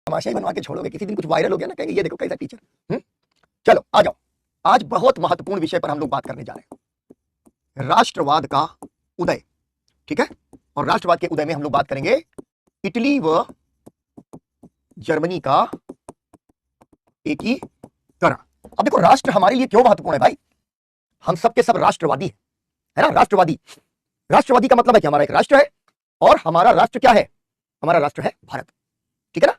तमाशा ही बनवा के छोड़ोगे, किसी दिन कुछ वायरल हो गया ना, कहेंगे ये देखो कैसा टीचर। चलो आ जाओ, आज बहुत महत्वपूर्ण विषय पर हम लोग बात करने जा रहे हैं, राष्ट्रवाद का उदय। ठीक है, और राष्ट्रवाद के उदय में हम लोग बात करेंगे इटली व जर्मनी का एकीकरण। अब देखो, राष्ट्र हमारे लिए क्यों महत्वपूर्ण है भाई? हम सब के सब राष्ट्रवादी है ना, राष्ट्रवादी। राष्ट्रवादी का मतलब है कि हमारा एक राष्ट्र है, और हमारा राष्ट्र क्या है? हमारा राष्ट्र है भारत। ठीक है ना,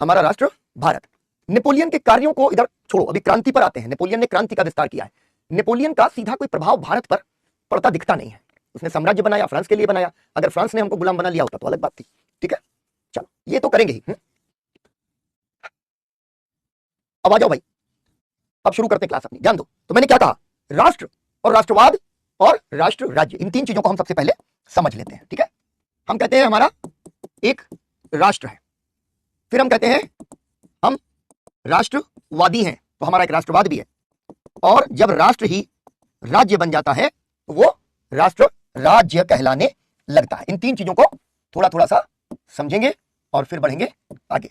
हमारा राष्ट्र भारत। नेपोलियन के कार्यों को इधर छोड़ो, अभी क्रांति पर आते हैं। नेपोलियन ने क्रांति का विस्तार किया है। नेपोलियन का सीधा कोई प्रभाव भारत पर पड़ता दिखता नहीं है। उसने साम्राज्य बनाया, फ्रांस के लिए बनाया। अगर फ्रांस ने हमको गुलाम बना लिया होता तो अलग बात थी। ठीक है, चलो ये तो करेंगे ही। अब आ जाओ भाई, अब शुरू करते हैं क्लास अपनी। ध्यान दो, तो मैंने क्या कहा? राष्ट्र और राष्ट्रवाद और राष्ट्र राज्य, इन तीन चीजों को हम सबसे पहले समझ लेते हैं। ठीक है, हम कहते हैं हमारा एक राष्ट्र है, फिर हम कहते हैं हम राष्ट्रवादी हैं, तो हमारा एक राष्ट्रवाद भी है, और जब राष्ट्र ही राज्य बन जाता है तो वो राष्ट्र राज्य कहलाने लगता है। इन तीन चीजों को थोड़ा थोड़ा सा समझेंगे और फिर बढ़ेंगे आगे।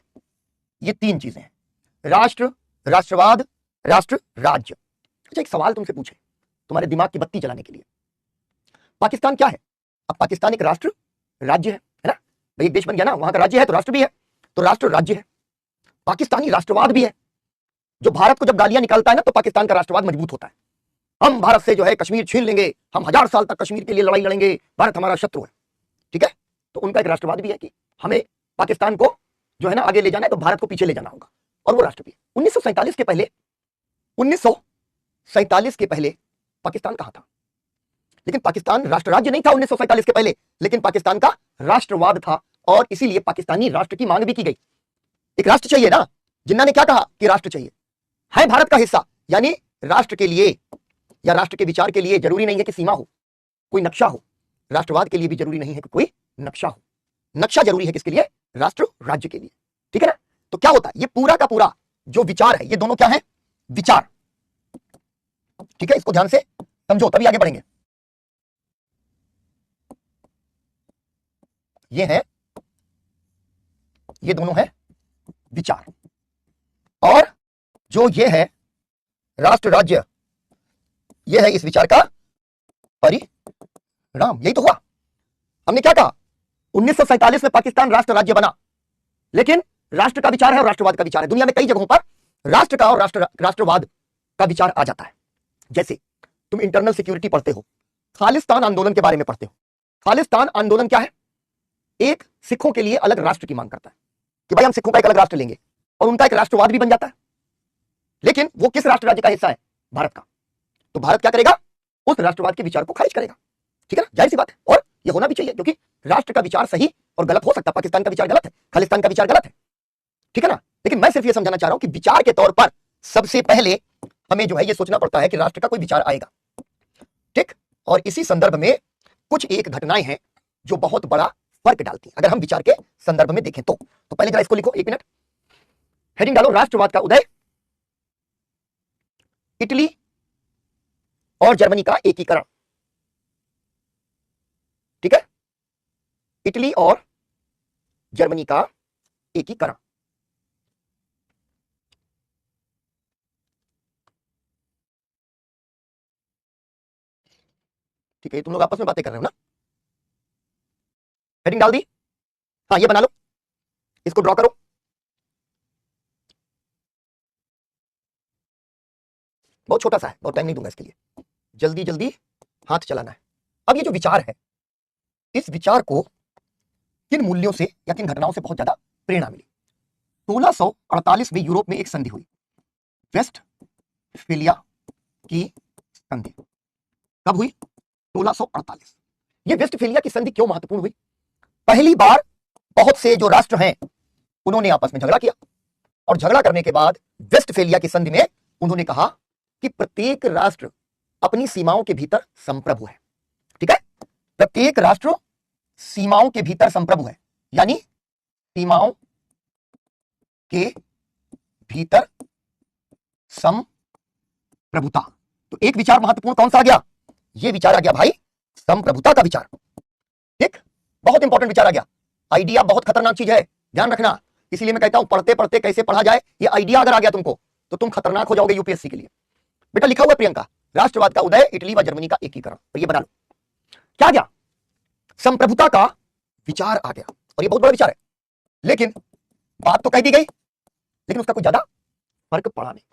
ये तीन चीजें हैं, राष्ट्र, राष्ट्रवाद, राष्ट्र राज्य। अच्छा, एक सवाल तुमसे पूछे तुम्हारे दिमाग की बत्ती जलाने के लिए, पाकिस्तान क्या है? अब पाकिस्तान एक राष्ट्र राज्य है ना भाई, एक देश बन गया ना, वहां का राज्य है तो राष्ट्र भी है, तो राष्ट्र राज्य है। पाकिस्तानी राष्ट्रवाद भी है, जो भारत को जब गालियां निकालता है ना तो पाकिस्तान का राष्ट्रवाद मजबूत होता है। हम भारत से जो है कश्मीर छीन लेंगे, हम 1000 साल तक कश्मीर के लिए लड़ाई लड़ेंगे, भारत हमारा शत्रु है। ठीक है, तो उनका एक राष्ट्रवाद भी है कि हमें पाकिस्तान को जो है ना आगे ले जाना है, तो भारत को पीछे ले जाना होगा, और वो राष्ट्र भी है। 1947 के पहले पाकिस्तान कहां था? लेकिन पाकिस्तान राष्ट्र राज्य नहीं था 1947 के पहले, लेकिन पाकिस्तान का राष्ट्रवाद था, और इसीलिए पाकिस्तानी राष्ट्र की मांग भी की गई। एक राष्ट्र चाहिए ना, जिन्ना ने क्या कहा कि राष्ट्र चाहिए, है भारत का हिस्सा, यानी राष्ट्र के लिए या राष्ट्र के विचार के लिए जरूरी नहीं है कि सीमा हो, कोई नक्शा हो। राष्ट्रवाद के लिए भी जरूरी नहीं है कि कोई नक्शा हो। नक्शा जरूरी है किसके लिए? राष्ट्र राज्य के लिए। ठीक है ना, तो क्या होता है, ये पूरा का पूरा जो विचार है, ये दोनों क्या है? विचार। ठीक है, इसको ध्यान से समझो तभी आगे बढ़ेंगे। ये दोनों है विचार, और जो ये है राष्ट्र राज्य, ये है इस विचार का परिणाम। यही तो हुआ। हमने क्या कहा? 1947 में पाकिस्तान राष्ट्र राज्य बना, लेकिन राष्ट्र का विचार है और राष्ट्रवाद का विचार है। दुनिया में कई जगहों पर राष्ट्र का और राष्ट्रवाद का विचार आ जाता है। जैसे तुम इंटरनल सिक्योरिटी पढ़ते हो, खालिस्तान आंदोलन के बारे में पढ़ते हो। खालिस्तान आंदोलन क्या है? एक सिखों के लिए अलग राष्ट्र की मांग करता है कि भाई हम सिखों का एक अलग राष्ट्र लेंगे, और उनका एक राष्ट्रवाद भी बन जाता है। लेकिन वो किस राष्ट्र राज्य का हिस्सा है? भारत का। तो भारत क्या करेगा? उस राष्ट्रवाद के विचार को खारिज करेगा। ठीक है ना, जाहिर सी बात है, और ये होना भी चाहिए, क्योंकि राष्ट्र का विचार सही और गलत हो सकता है। पाकिस्तान का विचार गलत है, खालिस्तान का विचार गलत है। ठीक है ना, लेकिन मैं सिर्फ ये समझाना चाह रहा हूं कि विचार के तौर पर सबसे पहले हमें जो है ये सोचना पड़ता है कि राष्ट्र का कोई विचार आएगा। ठीक, और इसी संदर्भ में कुछ एक घटनाएं हैं जो बहुत बड़ा फर्क डालती है, अगर हम विचार के संदर्भ में देखें तो पहले जरा इसको लिखो, 1 मिनट, हेडिंग डालो, राष्ट्रवाद का उदय, इटली और जर्मनी का एकीकरण। ठीक है, इटली और जर्मनी का एकीकरण। ठीक है, तुम लोग आपस में बातें कर रहे हो ना? हेडिंग डाल दी? हाँ, ये बना लो, इसको ड्रॉ करो। बहुत छोटा सा है, बहुत टाइम नहीं दूंगा इसके लिए, जल्दी जल्दी हाथ चलाना है। अब ये जो विचार है, इस विचार को किन मूल्यों से या किन घटनाओं से बहुत ज्यादा प्रेरणा मिली? 1648 में यूरोप में एक संधि हुई, वेस्टफेलिया की संधि। कब हुई? 1648। ये वेस्टफेलिया की संधि क्यों महत्वपूर्ण हुई? पहली बार बहुत से जो राष्ट्र हैं उन्होंने आपस में झगड़ा किया, और झगड़ा करने के बाद वेस्टफेलिया की संधि में उन्होंने कहा कि प्रत्येक राष्ट्र अपनी सीमाओं के भीतर संप्रभु है। ठीक है, प्रत्येक राष्ट्र सीमाओं के भीतर संप्रभु है, यानी सीमाओं के भीतर संप्रभुता। तो एक विचार महत्वपूर्ण कौन सा आ गया? ये विचार आ गया भाई, संप्रभुता का विचार। एक बहुत इंपॉर्टेंट विचार आ गया। आइडिया बहुत खतरनाक चीज है, ध्यान रखना। इसलिए मैं कहता हूं पढ़ते पढ़ते कैसे पढ़ा जाए, ये आइडिया अगर आ गया तुमको तो तुम खतरनाक हो जाओगे यूपीएससी के लिए। बेटा लिखा हुआ है प्रियंका, राष्ट्रवाद का उदय, इटली व जर्मनी का एकीकरण, और ये बना लो क्या गया, संप्रभुता का विचार आ गया, और ये बहुत बड़ा विचार है, लेकिन बात तो कह दी गई लेकिन उसका कोई ज्यादा फर्क पड़ा नहीं।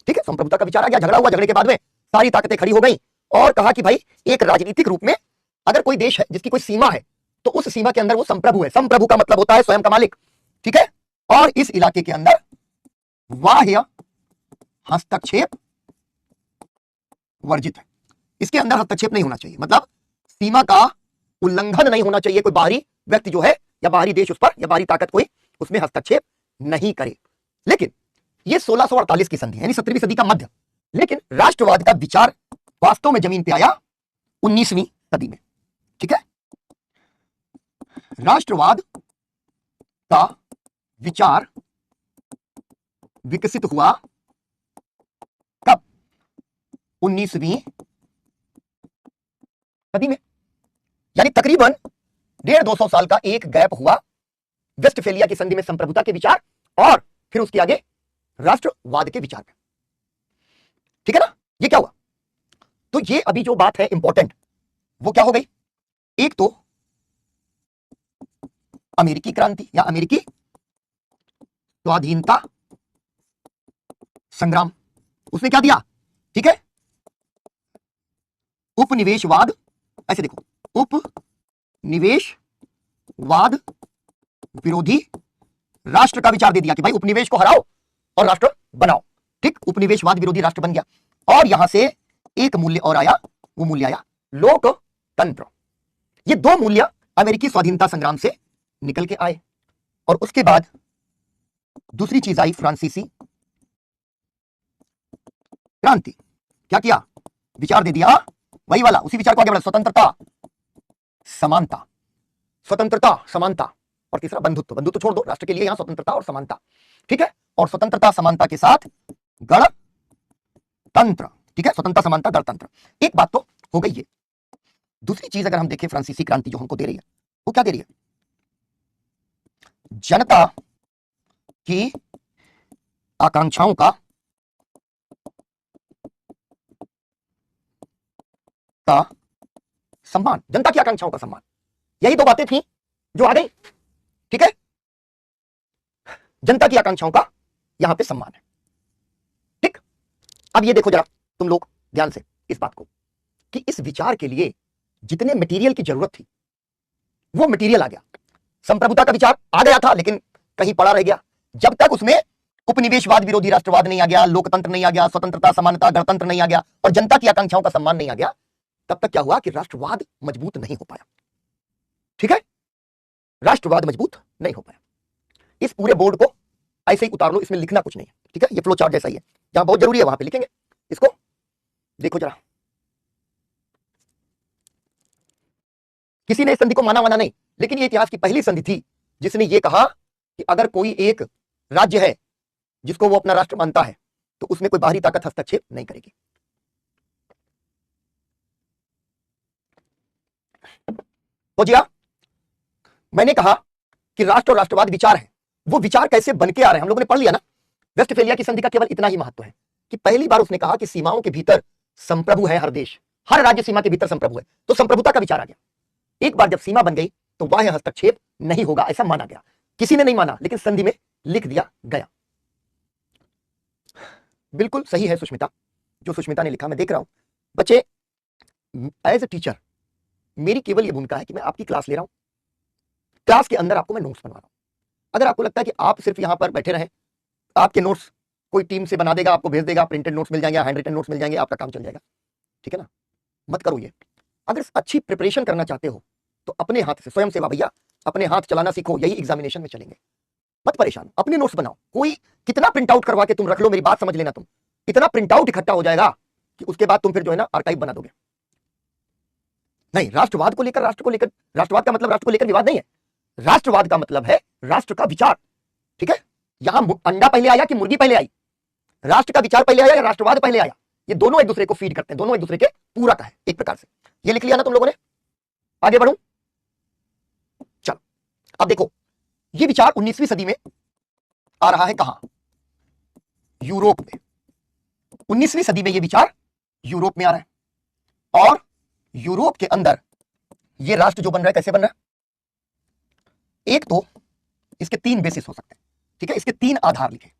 ठीक है, संप्रभुता का विचार आ गया, झगड़ा हुआ, झगड़े के बाद में सारी ताकतें खड़ी हो गई और कहा कि भाई एक राजनीतिक रूप में अगर कोई देश है जिसकी कोई सीमा है तो उस सीमा के अंदर वो संप्रभु है। संप्रभु का मतलब होता है स्वयं का मालिक। ठीक है, और इस इलाके के अंदर बाह्य हस्तक्षेप वर्जित है, इसके अंदर हस्तक्षेप नहीं होना चाहिए, मतलब सीमा का उल्लंघन नहीं होना चाहिए, कोई बाहरी व्यक्ति जो है या बाहरी देश उस पर या बाहरी ताकत कोई उसमें हस्तक्षेप नहीं करे। लेकिन ये 1648 की संधि यानी 17वीं सदी का मध्य, लेकिन राष्ट्रवाद का विचार वास्तव में जमीन पे आया 19वीं सदी में। ठीक है, राष्ट्रवाद का विचार विकसित हुआ कब, 19वीं सदी में, यानी तकरीबन 150-200 साल का एक गैप हुआ वेस्टफेलिया की संधि में संप्रभुता के विचार और फिर उसके आगे राष्ट्रवाद के विचार में। ठीक है ना, ये क्या हुआ, तो ये अभी जो बात है इंपॉर्टेंट वो क्या हो गई, एक तो अमेरिकी क्रांति या अमेरिकी स्वाधीनता संग्राम, उसने क्या दिया। ठीक है, उपनिवेशवाद, ऐसे देखो, उपनिवेशवाद विरोधी राष्ट्र का विचार दे दिया कि भाई उपनिवेश को हराओ और राष्ट्र बनाओ। ठीक, उपनिवेशवाद विरोधी राष्ट्र बन गया, और यहां से एक मूल्य और आया, वो मूल्य आया लोकतंत्र। ये दो मूल्य अमेरिकी स्वाधीनता संग्राम से निकल के आए, और उसके बाद दूसरी चीज आई फ्रांसीसी क्रांति। क्या किया, विचार दे दिया वही वाला, उसी विचार को आगे बढ़ा, स्वतंत्रता समानता, स्वतंत्रता समानता, और तीसरा बंधुत्व। बंधुत्व छोड़ दो, राष्ट्र के लिए यहां स्वतंत्रता और समानता। ठीक है, और स्वतंत्रता समानता के साथ गणतंत्र। ठीक है, स्वतंत्रता समानता गणतंत्र, एक बात तो हो गई है। दूसरी चीज अगर हम देखें फ्रांसीसी क्रांति जो हमको दे रही है, वो क्या दे रही है, जनता की आकांक्षाओं का सम्मान, जनता की आकांक्षाओं का सम्मान, यही दो बातें थी जो आ गई। ठीक है, जनता की आकांक्षाओं का यहां पे सम्मान है। ठीक, अब ये देखो जरा तुम लोग ध्यान से इस बात को कि इस विचार के लिए जितने मटेरियल की जरूरत थी वो मटेरियल आ गया। संप्रभुता का विचार आ गया था लेकिन कहीं पड़ा रह गया, जब तक उसमें उपनिवेशवाद विरोधी राष्ट्रवाद नहीं आ गया, लोकतंत्र नहीं आ गया, स्वतंत्रता समानता गणतंत्र नहीं आ गया और जनता की आकांक्षाओं का सम्मान नहीं आ गया, तब तक क्या हुआ कि राष्ट्रवाद मजबूत नहीं हो पाया। ठीक है, राष्ट्रवाद मजबूत नहीं हो पाया। इस पूरे बोर्ड को ऐसे ही उतार लो, इसमें लिखना कुछ नहीं है। ठीक है, ये फ्लो चार्ट जैसा ही है, जहां बहुत जरूरी है वहां पे लिखेंगे। इसको देखो जरा, किसी ने इस संधि को माना नहीं, लेकिन ये इतिहास की पहली संधि थी जिसने ये कहा कि अगर कोई एक राज्य है जिसको वो अपना राष्ट्र मानता है तो उसमें कोई बाहरी ताकत हस्तक्षेप नहीं करेगी। तो जी मैंने कहा कि राष्ट्र और राष्ट्रवाद विचार है, वो विचार कैसे बन के आ रहे हैं हम लोगों ने पढ़ लिया ना। वेस्टफेलिया की संधि का केवल इतना ही महत्व है कि पहली बार उसने कहा कि सीमाओं के भीतर संप्रभु है हर देश, हर राज्य सीमा के भीतर संप्रभु है, तो संप्रभुता का विचार आ गया। एक बार जब सीमा बन गई तो बाह्य हस्तक्षेप नहीं होगा, ऐसा माना गया। किसी ने नहीं माना लेकिन संधि में लिख दिया गया। बिल्कुल सही है सुष्मिता, जो सुष्मिता ने लिखा मैं देख रहा हूं। बच्चे, एज ए टीचर मेरी केवल यह भूमिका है कि मैं आपकी क्लास ले रहा हूं, क्लास के अंदर आपको मैं नोट्स बनवा रहा हूं। अगर आपको लगता है कि आप सिर्फ यहां पर बैठे रहें, आपके नोट्स कोई टीम से बना देगा, आपको भेज देगा, प्रिंटेड नोट्स मिल जाएंगे, हैंड रिटन नोट्स मिल जाएंगे, आपका काम चल जाएगा। ठीक है ना, मत करो ये। अगर अच्छी प्रिपरेशन करना चाहते हो तो अपने हाथ से, स्वयं सेवा भैया, अपने हाथ चलाना सीखो, यही एग्जामिनेशन में चलेंगे। मत परेशान, अपने नोट्स बनाओ। कोई कितना प्रिंट आउट करवा के तुम रख लो, मेरी बात समझ लेना, तुम इतना प्रिंट आउट इकट्ठा हो जाएगा कि उसके बाद तुम फिर जो है ना आर्काइव बना दोगे। नहीं, राष्ट्रवाद को लेकर, राष्ट्र को लेकर, राष्ट्रवाद का मतलब राष्ट्र को लेकर विवाद नहीं है। राष्ट्रवाद का मतलब है राष्ट्र का विचार। ठीक है, यहां अंडा पहले आया कि मुर्गी पहले आई, राष्ट्र का विचार पहले आया या राष्ट्रवाद पहले आया? ये दोनों एक दूसरे को फीड करते हैं, दोनों एक दूसरे के पूरक है एक प्रकार से। ये लिख लिया ना तुम लोगों ने? आगे बढ़ूं, चलो अब देखो, ये विचार 19वीं सदी में आ रहा है कहां? यूरोप में। 19वीं सदी में यह विचार यूरोप में आ रहा है और यूरोप के अंदर यह राष्ट्र जो बन रहा है कैसे बन रहा है? एक तो इसके 3 बेसिस हो सकते हैं, ठीक है, इसके 3 आधार लिखे,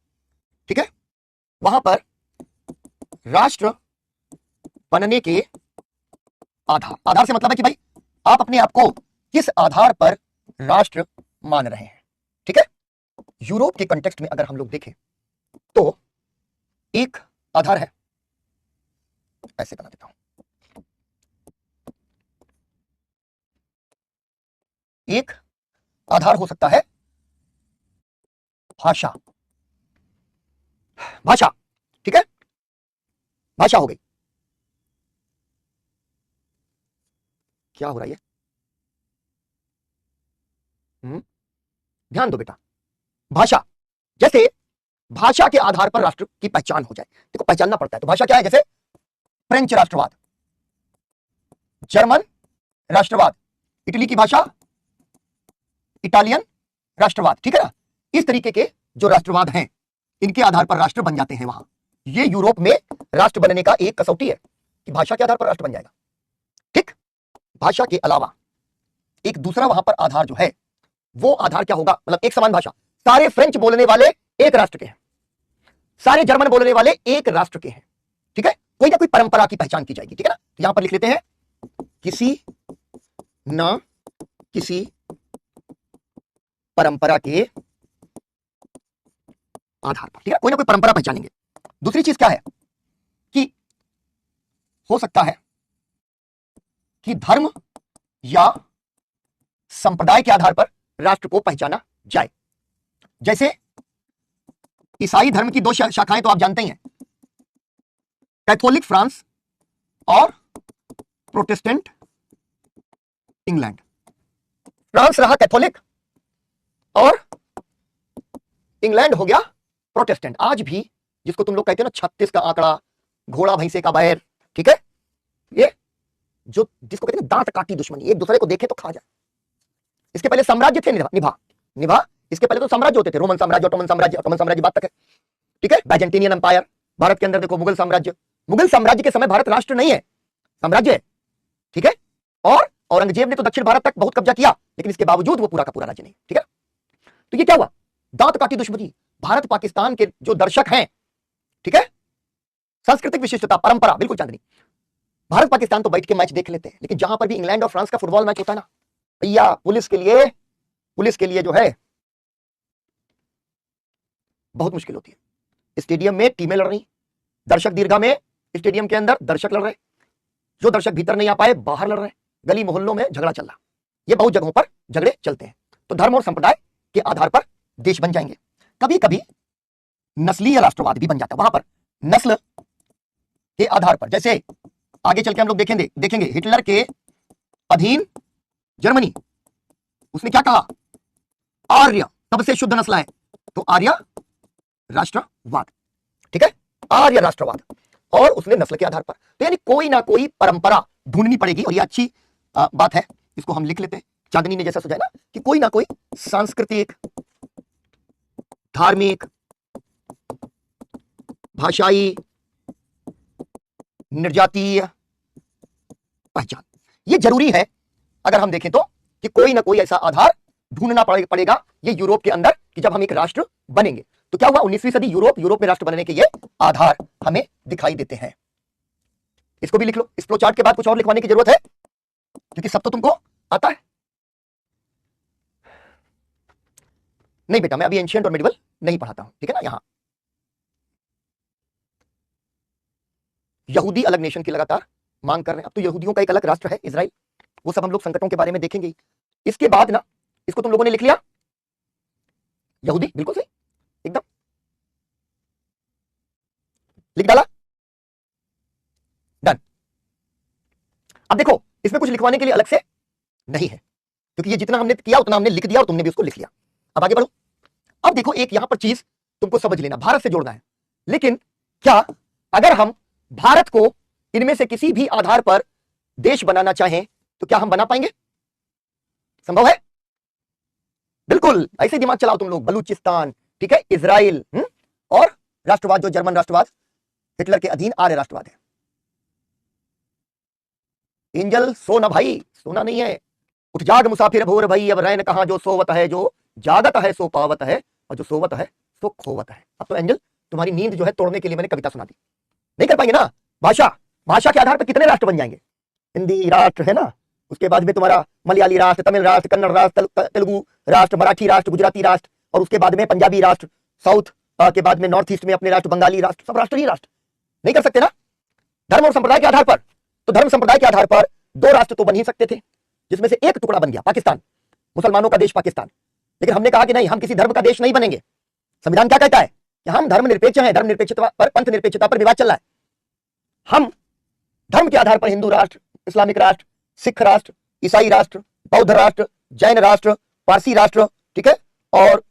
ठीक है। वहां पर राष्ट्र बनने के आधार, आधार से मतलब है कि भाई आप अपने आप को किस आधार पर राष्ट्र मान रहे हैं, ठीक है। यूरोप के कंटेक्स्ट में अगर हम लोग देखें तो एक आधार है, ऐसे बना देता हूं, एक आधार हो सकता है भाषा, भाषा, ठीक है, भाषा हो गई। क्या हो रहा है? ध्यान दो बेटा, भाषा, जैसे भाषा के आधार पर राष्ट्र की पहचान हो जाए, देखो पहचानना पड़ता है। तो भाषा क्या है? जैसे फ्रेंच राष्ट्रवाद, जर्मन राष्ट्रवाद, इटली की भाषा इटालियन राष्ट्रवाद, ठीक है ना। इस तरीके के जो राष्ट्रवाद हैं इनके आधार पर राष्ट्र बन जाते हैं वहां। ये यूरोप में राष्ट्र बनने का एक कसौटी है कि भाषा के आधार पर राष्ट्र बन जाएगा, ठीक। भाषा के अलावा एक दूसरा वहां पर आधार जो है वो आधार क्या होगा? मतलब एक समान भाषा, सारे फ्रेंच बोलने वाले एक राष्ट्र के हैं, सारे जर्मन बोलने वाले एक राष्ट्र के हैं, ठीक है। कोई ना कोई परंपरा की पहचान की जाएगी, ठीक है ना। तो यहां पर लिख लेते हैं किसी ना किसी परंपरा के आधार पर, ठीक है, कोई ना कोई परंपरा पहचानेंगे। दूसरी चीज क्या है कि हो सकता है कि धर्म या संप्रदाय के आधार पर राष्ट्र को पहचाना जाए। जैसे ईसाई धर्म की 2 शाखाएं तो आप जानते ही हैं, कैथोलिक फ्रांस और प्रोटेस्टेंट इंग्लैंड। फ्रांस रहा कैथोलिक और इंग्लैंड हो गया प्रोटेस्टेंट। आज भी जिसको तुम लोग कहते हो ना 36 का आंकड़ा, घोड़ा भैंसे का बैर, ठीक है, ये जो जिसको कहते हैं दांत काटी दुश्मनी, एक दूसरे को देखे तो खा जाए। इसके पहले साम्राज्य थे, निभा इसके पहले तो साम्राज्य होते थे, रोमन साम्राज्य, ऑटोमन साम्राज्य बात तक है, ठीक है, बैजेंटिनियन एम्पायर। भारत के अंदर देखो मुगल साम्राज्य, मुगल साम्राज्य के समय भारत राष्ट्र नहीं है, साम्राज्य है, ठीक है। और औरंगजेब ने तो दक्षिण भारत तक बहुत कब्जा किया, लेकिन इसके बावजूद वो पूरा का पूरा राज्य नहीं, ठीक है। तो ये क्या हुआ? दांत काटी दुश्मनी। भारत पाकिस्तान के जो दर्शक हैं, ठीक है, सांस्कृतिक विशिष्टता, परंपरा बिल्कुल चांदनी। भारत पाकिस्तान तो बैठ के मैच देख लेते हैं, लेकिन जहां पर भी इंग्लैंड और फ्रांस का फुटबॉल मैच होता है ना भैया, पुलिस के लिए जो है बहुत मुश्किल होती है। स्टेडियम में टीमें लड़ रही, दर्शक दीर्घा में, स्टेडियम के अंदर दर्शक लड़ रहे, जो दर्शक भीतर नहीं आ पाए बाहर लड़ रहे, गली मोहल्लों में झगड़ा चल रहा। ये बहुत जगहों पर झगड़े चलते हैं। तो धर्म और संप्रदाय के आधार पर देश बन जाएंगे। कभी कभी नस्लीय राष्ट्रवाद भी बन जाता है, वहां पर नस्ल के आधार पर। जैसे आगे चल के हम लोग देखेंगे हिटलर के अधीन जर्मनी, उसने क्या कहा? आर्य सबसे शुद्ध नस्ल है, तो आर्य राष्ट्रवाद, ठीक है, आर्य राष्ट्रवाद। और उसने नस्ल के आधार पर, तो यानी कोई ना कोई परंपरा ढूंढनी पड़ेगी। और ये अच्छी बात है, इसको हम लिख लेते हैं। चांदनी ने जैसा सुझाया ना कि कोई ना कोई सांस्कृतिक, धार्मिक, भाषाई, निर्जातीय पहचान, ये जरूरी है। अगर हम देखें तो कि कोई ना कोई ऐसा आधार ढूंढना पड़ेगा ये यूरोप के अंदर कि जब हम एक राष्ट्र बनेंगे। तो क्या हुआ? 19वीं सदी यूरोप में राष्ट्र बनने के ये आधार हमें दिखाई देते हैं। इसको भी लिख लो। इस फ्लो चार्ट के बाद कुछ और लिखवाने की जरूरत है, क्योंकि सब तो तुमको आता है। नहीं बेटा, मैं अभी एंशिएंट और मिडिवल नहीं पढ़ाता हूं, ठीक है ना। यहां यहूदी अलग नेशन की लगातार मांग कर रहे हैं। अब तो यहूदियों का एक अलग राष्ट्र है, इजराइल। वो सब हम लोग संकटों के बारे में देखेंगे। इसके बाद ना, इसको तुम लोगों ने लिख लिया, यहूदी, बिल्कुल सही, एकदम लिख डाला, डन। अब देखो, इसमें कुछ लिखवाने के लिए अलग से नहीं है, क्योंकि ये जितना हमने किया उतना हमने लिख दिया और तुमने भी उसको लिख लिया। अब आगे बढ़ो। अब देखो, एक यहां पर चीज तुमको समझ लेना, भारत से जोड़ना है। लेकिन क्या अगर हम भारत को इनमें से किसी भी आधार पर देश बनाना चाहें तो क्या हम बना पाएंगे? संभव है? बिल्कुल। ऐसे दिमाग चलाओ तुम लोग। बलूचिस्तान, ठीक है, इजराइल, और राष्ट्रवाद जो जर्मन राष्ट्रवाद हिटलर के अधीन आर्य राष्ट्रवाद है। एंजल सो ना भाई, सोना नहीं है। उठ जाग मुसाफिर भोर भई, अब रैन कहां जो सोवत है, जो जागत है सो पावत है, और जो सोवत है सो खोवत है। अब तो एंजल तुम्हारी नींद जो है तोड़ने के लिए मैंने कविता सुना दी। नहीं कर पाएंगे ना। भाषा, भाषा के आधार पर कितने राष्ट्र बन जाएंगे? हिंदी राष्ट्र है ना, उसके बाद में तुम्हारा मलयाली राष्ट्र, तमिल राष्ट्र, कन्नड़ राष्ट्र, तेलुगु राष्ट्र, मराठी राष्ट्र, गुजराती राष्ट्र, और उसके बाद में पंजाबी राष्ट्र, साउथ के बाद में नॉर्थ ईस्ट में अपने राष्ट्र, बंगाली राष्ट्र, सब राष्ट्र ही राष्ट्र। नहीं कर सकते ना धर्म और संप्रदाय के आधार पर। तो धर्म संप्रदाय के आधार पर दो राष्ट्र तो बन ही सकते थे, जिसमें से एक टुकड़ा बन गया पाकिस्तान, मुसलमानों का देश पाकिस्तान। लेकिन हमने कहा कि नहीं, हम किसी धर्म का देश नहीं बनेंगे। संविधान क्या कहता है कि हम धर्मनिरपेक्ष हैं, धर्मनिरपेक्षता पर, पंथ निरपेक्षता पर विवाद चल रहा है। हम धर्म के आधार पर हिंदू राष्ट्र, इस्लामिक राष्ट्र, सिख राष्ट्र, ईसाई राष्ट्र, बौद्ध राष्ट्र, जैन राष्ट्र, पारसी राष्ट्र, ठीक है, और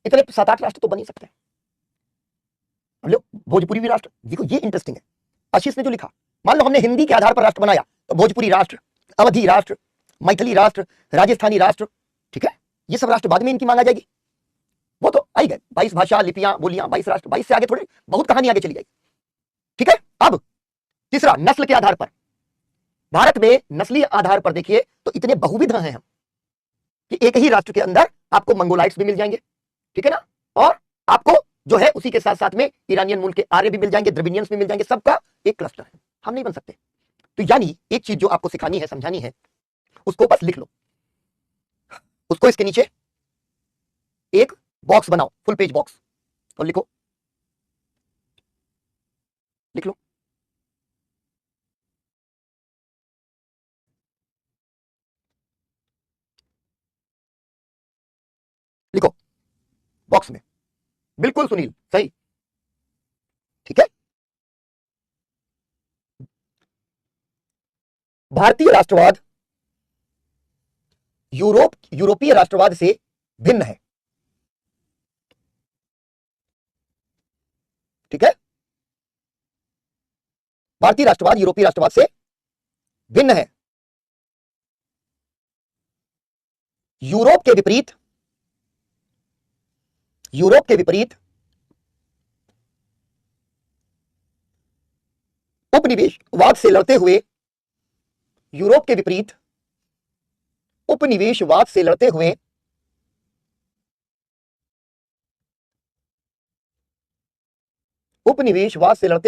इतने 7-8 राष्ट्र तो बन ही सकते हैं। हम लोग भोजपुरी भी राष्ट्र, देखो ये इंटरेस्टिंग है, आशीष ने जो लिखा, मान लो हमने हिंदी के आधार पर राष्ट्र बनाया, तो भोजपुरी राष्ट्र, अवधी राष्ट्र, मैथिली राष्ट्र, राजस्थानी राष्ट्र, ठीक है, ये सब राष्ट्र बाद में इनकी मांगा जाएगी। वो तो आई गए 22 भाषा, लिपियां, बोलियां, 22 राष्ट्र, 22 से आगे थोड़ी बहुत कहानी आगे चली जाएगी। ठीक है, अब तीसरा, नस्ल के आधार पर। भारत में नस्लीय आधार पर देखिए तो इतने बहुविध हैं हम कि एक ही राष्ट्र के अंदर आपको मंगोलाइट्स भी मिल जाएंगे, ठीक है ना, और आपको जो है उसी के साथ साथ में ईरानियन मूल के आर्य भी मिल जाएंगे, द्रविडियंस भी मिल जाएंगे, सबका एक क्लस्टर है। हम नहीं बन सकते। तो यानी एक चीज जो आपको सिखानी है, समझानी है, उसको बस लिख लो, उसको इसके नीचे एक बॉक्स बनाओ, फुल पेज बॉक्स, और लिखो, लिख लो, लिखो बॉक्स में, बिल्कुल सुनील सही, ठीक है। भारतीय राष्ट्रवाद यूरोपीय राष्ट्रवाद से भिन्न है, ठीक है। भारतीय राष्ट्रवाद यूरोपीय राष्ट्रवाद से भिन्न है। यूरोप के विपरीत उपनिवेशवाद से लड़ते हुए, यूरोप के विपरीत उपनिवेशवाद से लड़ते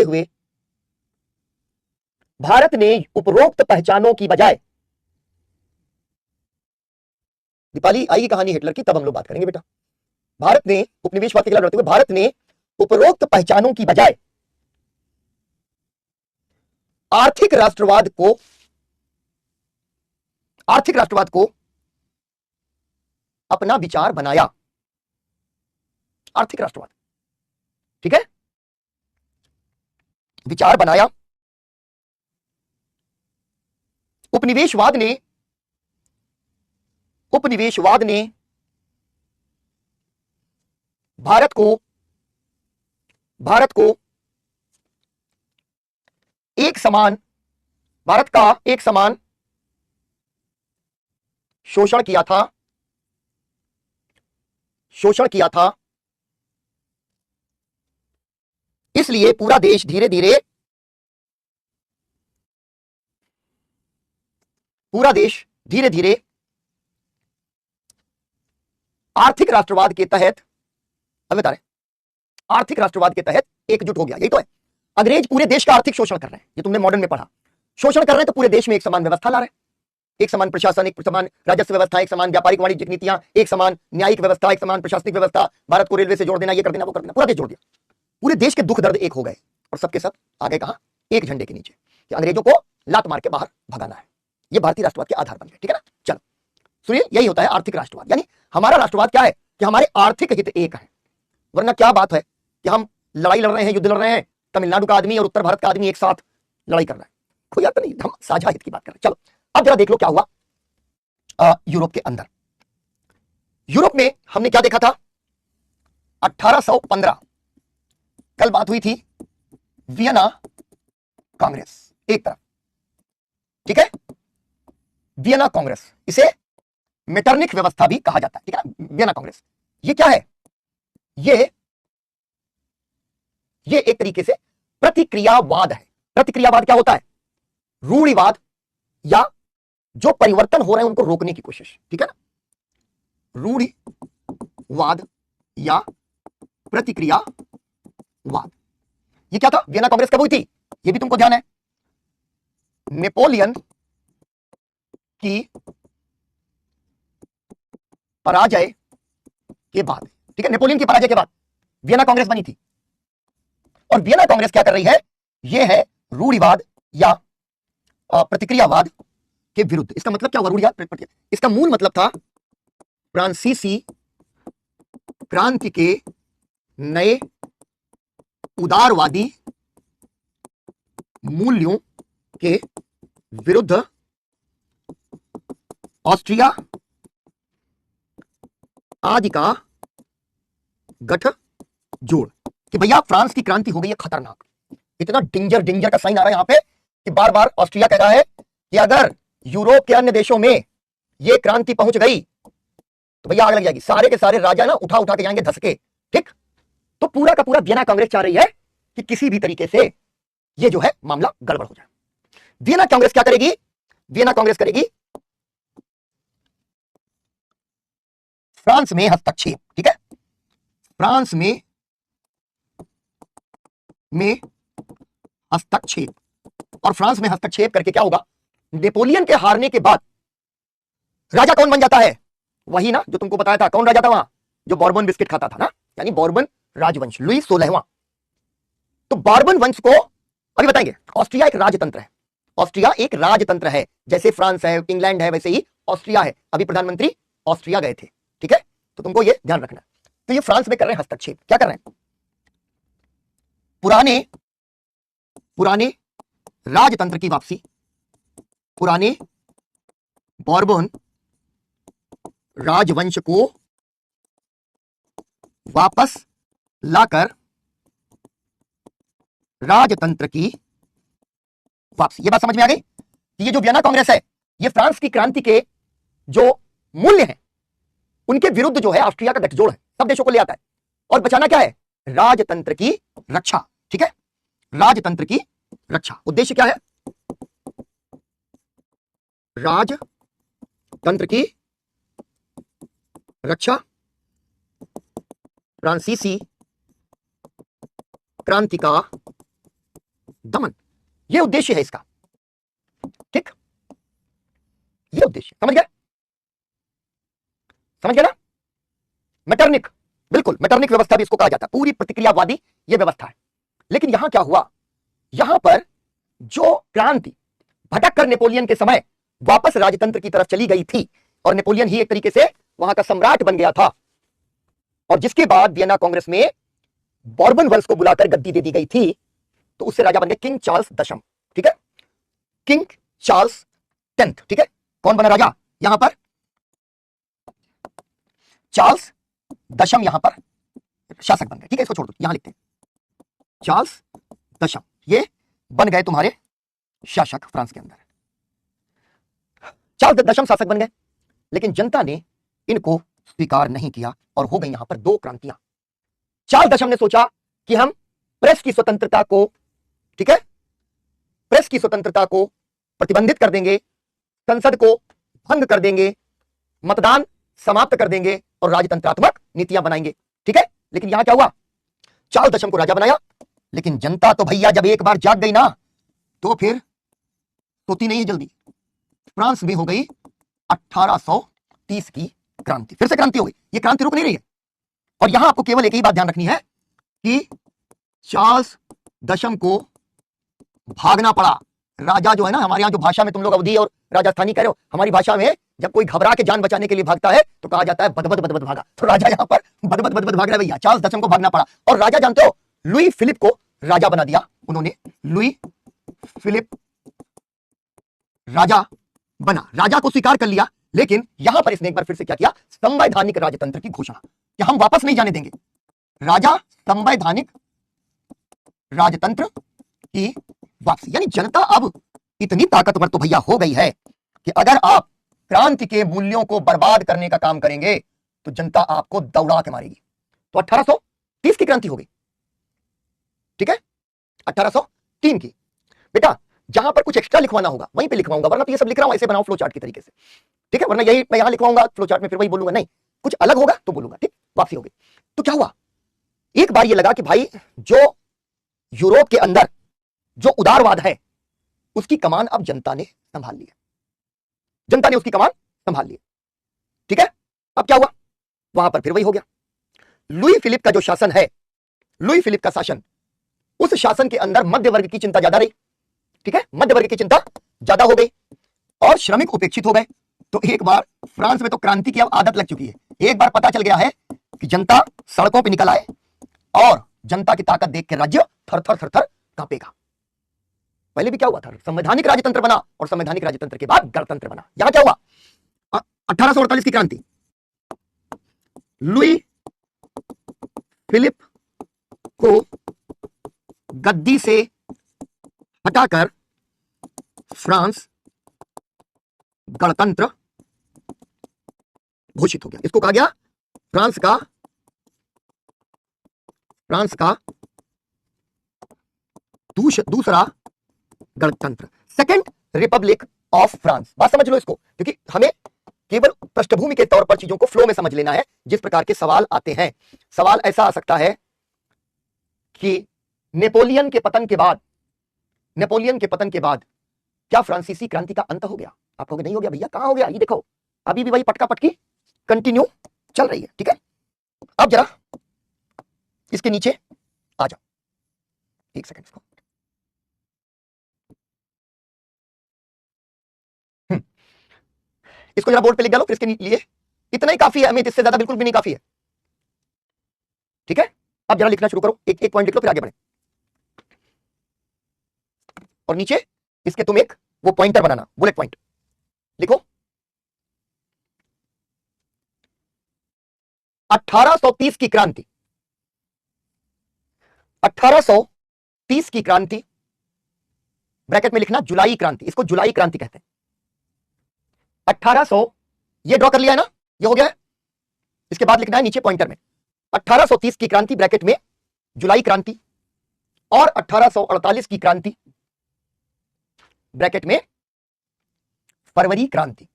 हुए भारत ने उपरोक्त पहचानों की बजाय, दीपाली आएगी कहानी हिटलर की, तब हम लोग बात करेंगे बेटा। भारत ने उपनिवेशवाद के खिलाफ लड़ते हुए भारत ने उपरोक्त पहचानों की बजाय आर्थिक राष्ट्रवाद को अपना विचार बनाया। आर्थिक राष्ट्रवाद, ठीक है, विचार बनाया। उपनिवेशवाद ने भारत का एक समान शोषण किया था। इसलिए पूरा देश धीरे धीरे आर्थिक राष्ट्रवाद के तहत, अब बता रहे, आर्थिक राष्ट्रवाद के तहत एकजुट हो गया। यही तो है, अंग्रेज पूरे देश का आर्थिक शोषण कर रहे हैं, ये तुमने मॉडर्न में पढ़ा। शोषण कर रहे हैं तो पूरे देश में एक समान व्यवस्था ला रहे हैं, एक समान प्रशासन, एक समान राजस्व व्यवस्था, एक समान व्यापारिक वाणिज्यिक नीतियां, एक समान न्यायिक व्यवस्था, एक समान प्रशासनिक व्यवस्था, भारत को रेलवे से जोड़ देना, ये कर देना, वो कर देना, पूरा देश जोड़ दिया। पूरे देश के दुख दर्द एक हो गए और सबके सब आ गए कहां? एक झंडे के नीचे, कि अंग्रेजों को लात मार के बाहर भगाना है। ये भारतीय राष्ट्रवाद के आधार बन गए, ठीक है ना। चलो सुनिए, यही होता है आर्थिक राष्ट्रवाद। यानी हमारा राष्ट्रवाद क्या है कि हमारे आर्थिक हित एक है, वरना क्या बात है कि हम लड़ाई लड़ रहे हैं, युद्ध लड़ रहे हैं, तमिलनाडु का आदमी और उत्तर भारत का आदमी एक साथ लड़ाई कर रहा है, कोई बात नहीं, हम साझा हित की बात कर रहे हैं। चलो अब जरा देख लो क्या हुआ यूरोप के अंदर। यूरोप में हमने क्या देखा था? 1815 कल बात हुई थी, वियना कांग्रेस एक तरफ, ठीक है, वियना कांग्रेस, इसे मेटरनिक व्यवस्था भी कहा जाता है, ठीक है ना। वियना कांग्रेस ये क्या है? ये एक तरीके से प्रतिक्रियावाद है। प्रतिक्रियावाद क्या होता है? रूढ़िवाद या जो परिवर्तन हो रहे हैं उनको रोकने की कोशिश, ठीक है ना? रूढ़िवाद या प्रतिक्रियावाद। ये क्या था? वियना कांग्रेस कब हुई थी? ये भी तुमको ध्यान है। नेपोलियन की पराजय के बाद, ठीक है, नेपोलियन की पराजय के बाद वियना कांग्रेस बनी थी। और वियना कांग्रेस क्या कर रही है? यह है रूढ़िवाद या प्रतिक्रियावाद के विरुद्ध। इसका मतलब क्या हुआ? रूढ़िवाद, इसका मूल मतलब था फ्रांसीसी क्रांति के नए उदारवादी मूल्यों के विरुद्ध ऑस्ट्रिया आदि का गठजोड़। कि भैया फ्रांस की क्रांति हो गई है खतरनाक। इतना डेंजर का साइन आ रहा है यहां पे कि बार बार ऑस्ट्रिया कह रहा है कि अगर यूरोप के अन्य देशों में ये क्रांति पहुंच गई तो भैया आग लग जाएगी। सारे के सारे राजा ना उठा के जाएंगे धसके, ठीक? तो पूरा का पूरा वियना कांग्रेस चाह रही है कि किसी भी तरीके से ये जो है मामला गड़बड़ हो जाए। वियना कांग्रेस क्या करेगी? वियना कांग्रेस करेगी फ्रांस में हस्तक्षेप, ठीक है? फ्रांस में हस्तक्षेप। और फ्रांस में हस्तक्षेप करके क्या होगा? नेपोलियन के हारने के बाद राजा कौन बन जाता है? वही ना जो तुमको बताया था। कौन राजा था वहां? जो बॉर्बन बिस्किट खाता था ना, यानी बॉर्बन राजवंश, लुई 16वां। तो बॉर्बन वंश को अभी बताएंगे। ऑस्ट्रिया एक राजतंत्र है। ऑस्ट्रिया एक राजतंत्र है, जैसे फ्रांस है, इंग्लैंड है, वैसे ही ऑस्ट्रिया है। अभी प्रधानमंत्री ऑस्ट्रिया गए थे, ठीक है? तो तुमको ये ध्यान रखना। तो ये फ्रांस में कर रहे हैं हस्तक्षेप। क्या कर रहे हैं? पुराने राजतंत्र की वापसी, पुराने बॉर्बन राजवंश को वापस लाकर राजतंत्र की वापसी। ये बात समझ में आ गई कि ये जो वियना कांग्रेस है ये फ्रांस की क्रांति के जो मूल्य हैं उनके विरुद्ध जो है ऑस्ट्रिया का गठजोड़ है, सब देशों को ले आता है। और बचाना क्या है? राजतंत्र की रक्षा, ठीक है? राजतंत्र की रक्षा। उद्देश्य क्या है? राजतंत्र की रक्षा, फ्रांसीसी क्रांति का दमन। यह उद्देश्य है इसका, ठीक? यह उद्देश्य समझ गए? समझ गए ना? मैटरनिक, बिल्कुल मैटरनिक व्यवस्था भी इसको कहा जाता है। पूरी प्रतिक्रियावादी यह व्यवस्था है। लेकिन यहां क्या हुआ? यहां पर जो क्रांति भटक कर नेपोलियन के समय वापस राजतंत्र की तरफ चली गई थी और नेपोलियन ही एक तरीके से वहां का सम्राट बन गया था, और जिसके बाद वियना कांग्रेस में बॉर्बन वंश को बुलाकर गद्दी दे दी गई थी, तो उससे राजा बन गए किंग चार्ल्स दशम, ठीक है? किंग चार्ल्स 10th, ठीक है? कौन बना राजा यहां पर? चार्ल्स दशम यहां पर शासक बन गए, ठीक है? इसको छोड़ दो, यहां लिखते हैं चार्ल्स दशम, ये बन गए तुम्हारे शासक फ्रांस के अंदर। चार्ल्स दशम शासक बन गए, लेकिन जनता ने इनको स्वीकार नहीं किया और हो गई यहां पर दो क्रांतियां। चार्ल्स दशम ने सोचा कि हम प्रेस की स्वतंत्रता को, ठीक है, प्रेस की स्वतंत्रता को प्रतिबंधित कर देंगे, संसद को भंग कर देंगे, मतदान समाप्त कर देंगे और राजतंत्रात्मक नीतियां बनाएंगे, ठीक है? लेकिन यहां क्या हुआ? चार्ल्स दशम को राजा बनाया, लेकिन जनता तो भैया जब एक बार जाग गई ना तो फिर सोती नहीं है जल्दी। फ्रांस में हो गई 1830 की क्रांति, फिर से क्रांति हो गई। ये क्रांति रुक नहीं रही है। और यहां आपको केवल एक ही बात ध्यान रखनी है कि चार्ल्स दशम को भागना पड़ा। राजा जो है ना, हमारे यहां जो भाषा में तुम लोग अवधी और राजस्थानी कह रहे हो, हमारी भाषा में जब कोई घबरा के जान बचाने के लिए भागता है तो कहा जाता है बदबद बदबद भागा। तो राजा यहां पर बदबद बदबद भाग रहा है भैया, चार्ल्स दशम को भागना पड़ा। और राजा जानते हो, लुई फिलिप को राजा बना दिया उन्होंने। लुई फिलिप राजा बना, राजा को स्वीकार कर लिया। लेकिन यहां पर इसने एक बार फिर से क्या किया? संवैधानिक राजतंत्र की घोषणा कि हम वापस नहीं जाने देंगे। राजा संवैधानिक राजतंत्र की वापसी, यानी जनता अब इतनी ताकतवर तो भैया हो गई है कि अगर आप क्रांति के मूल्यों को बर्बाद करने का काम करेंगे तो जनता आपको दौड़ा के मारेगी। तो 1830 की क्रांति हो गई, ठीक है, 1803 की। बेटा जहां पर कुछ एक्स्ट्रा लिखवाना होगा वहीं पे लिखवाऊंगा, वरना तो ये सब लिख रहा हूं ऐसे बनाओ फ्लो चार्ट की तरीके से, ठीक है, वरना यही मैं यहां लिखवाऊंगा फ्लो चार्ट में फिर वही बोलूंगा, नहीं कुछ अलग होगा तो बोलूंगा, ठीक, वापसी हो गई। तो क्या हुआ, एक बार ये लगा कि भाई जो यूरोप के अंदर जो उदारवाद है उसकी कमान अब जनता ने संभाल ली है, जनता ने उसकी कमान संभाल ली, ठीक है। अब क्या हुआ, वहां पर फिर वही हो गया, लुई फिलिप का जो शासन है, लुई फिलिप का शासन, उस शासन के अंदर मध्य वर्ग की चिंता ज्यादा रही, ठीक है, मध्य वर्ग की चिंता ज्यादा हो गई और श्रमिक उपेक्षित हो गए। तो एक बार फ्रांस में तो क्रांति की अब आदत लग चुकी है, एक बार पता चल गया है कि जनता सड़कों पर निकल आए और जनता की ताकत देख के राज्य थर थर थर थर कांपेगा। पहले भी क्या हुआ था, संवैधानिक राजतंत्र बना और संवैधानिक राजतंत्र के बाद गणतंत्र बना। यहां क्या हुआ, 1848 की क्रांति, लुई फिलिप को गद्दी से हटाकर फ्रांस गणतंत्र घोषित हो गया। इसको कहा गया फ्रांस का दूसरा गणतंत्र, सेकेंड रिपब्लिक ऑफ फ्रांस। बात समझ लो इसको, क्योंकि हमें केवल पृष्ठभूमि के तौर पर चीजों को फ्लो में समझ लेना है। जिस प्रकार के सवाल आते हैं, सवाल ऐसा आ सकता है कि नेपोलियन के पतन के बाद क्या फ्रांसीसी क्रांति का अंत हो गया? आप कहोगे नहीं हो गया भैया, कहां हो गया, ये देखो अभी भी वही पटका पटकी कंटिन्यू चल रही है, ठीक है। अब जरा इसके नीचे आ जाओ, एक सेकंड, इसको जरा बोर्ड पे लिख डालो, फिर इसके लिए इतना ही काफी है हमें, इससे ज्यादा बिल्कुल भी नहीं काफी है, ठीक है। अब जरा लिखना शुरू करो, एक एक पॉइंट लिख लो फिर आगे बढ़े, और नीचे इसके तुम एक वो पॉइंटर बनाना, बुलेट पॉइंट लिखो। 1830 की क्रांति, 1830 की क्रांति, ब्रैकेट में लिखना जुलाई क्रांति, इसको जुलाई क्रांति कहते हैं। 1800 ये ड्रॉ कर लिया है ना, ये हो गया है, इसके बाद लिखना है नीचे पॉइंटर में 1830 की क्रांति ब्रैकेट में जुलाई क्रांति, और 1848 की क्रांति ब्रैकेट में फरवरी क्रांति।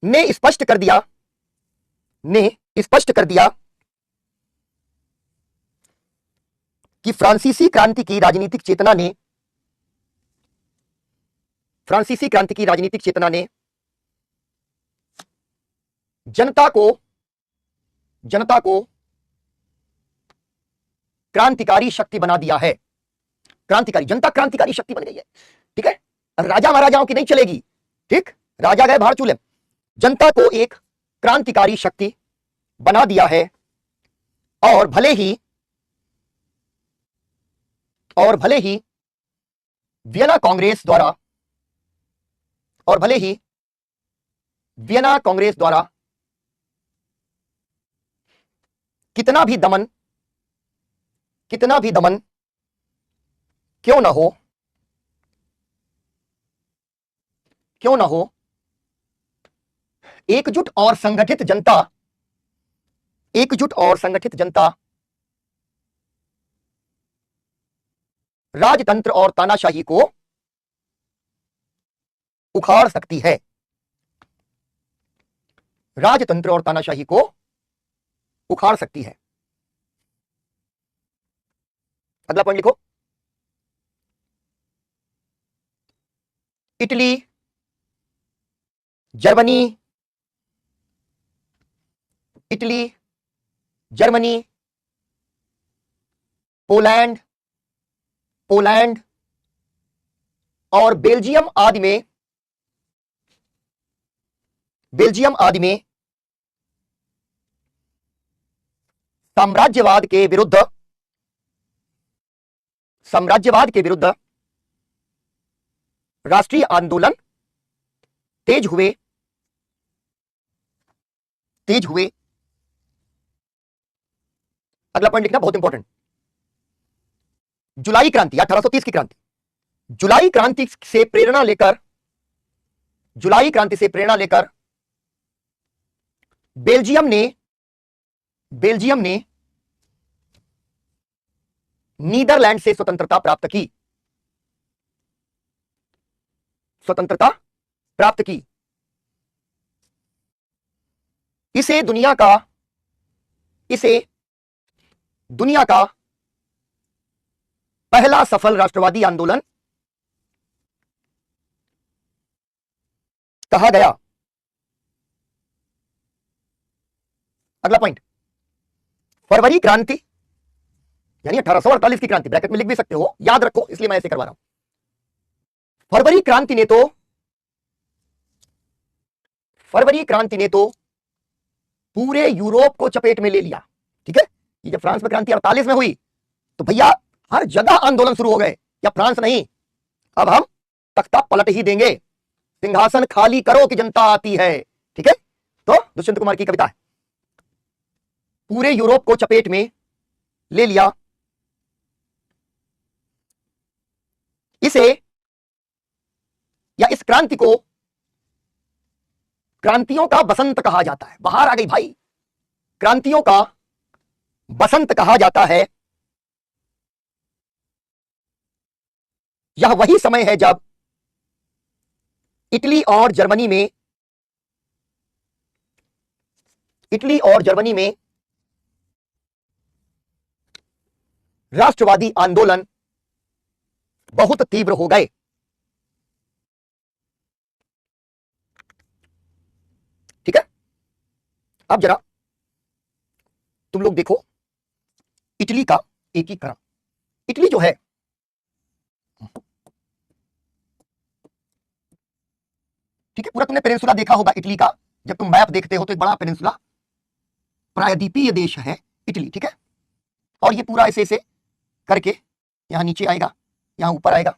ने स्पष्ट कर दिया कि फ्रांसीसी क्रांति की राजनीतिक चेतना ने जनता को क्रांतिकारी शक्ति बना दिया है। जनता क्रांतिकारी शक्ति बन गई है, ठीक है। राजा महाराजाओं की नहीं चलेगी, ठीक, राजा गए बाहर चूल्हे, जनता को एक क्रांतिकारी शक्ति बना दिया है। और भले ही वियना कांग्रेस द्वारा कितना भी दमन क्यों ना हो, एकजुट और संगठित जनता राजतंत्र और तानाशाही को उखाड़ सकती है। राजतंत्र और तानाशाही को उखाड़ सकती है। अगला पॉइंट लिखो, इटली, जर्मनी, पोलैंड और बेल्जियम आदि में साम्राज्यवाद के विरुद्ध राष्ट्रीय आंदोलन तेज हुए। अगला पॉइंट लिखना, बहुत इंपॉर्टेंट, जुलाई क्रांति, 1830 की क्रांति, जुलाई क्रांति से प्रेरणा लेकर बेल्जियम ने नीदरलैंड से स्वतंत्रता प्राप्त की। स्वतंत्रता प्राप्त की। इसे दुनिया का पहला सफल राष्ट्रवादी आंदोलन कहा गया। अगला पॉइंट, फरवरी क्रांति यानी 1848 की क्रांति, ब्रैकेट में लिख भी सकते हो, याद रखो इसलिए मैं ऐसे करवा रहा हूं। फरवरी क्रांति ने तो पूरे यूरोप को चपेट में ले लिया। ठीक है, ये जब फ्रांस में क्रांति 48 में हुई तो भैया हर जगह आंदोलन शुरू हो गए। या फ्रांस नहीं, अब हम तख्ता पलट ही देंगे, सिंहासन खाली करो कि जनता आती है। ठीक है, तो दुष्यंत कुमार की कविता है, पूरे यूरोप को चपेट में ले लिया। इसे या इस क्रांति को क्रांतियों का बसंत कहा जाता है। बाहर आ गई भाई, क्रांतियों का बसंत कहा जाता है। यह वही समय है जब इटली और जर्मनी में राष्ट्रवादी आंदोलन बहुत तीव्र हो गए। ठीक है, अब जरा तुम लोग देखो इटली का एकीकरण। इटली जो है ठीक है, पूरा तुमने पेनिनसुला देखा होगा इटली का। जब तुम मैप देखते हो तो एक बड़ा पेनिनसुला प्रायद्वीपीय देश है इटली। ठीक है, और ये पूरा ऐसे ऐसे करके यहां नीचे आएगा, यहां ऊपर आएगा,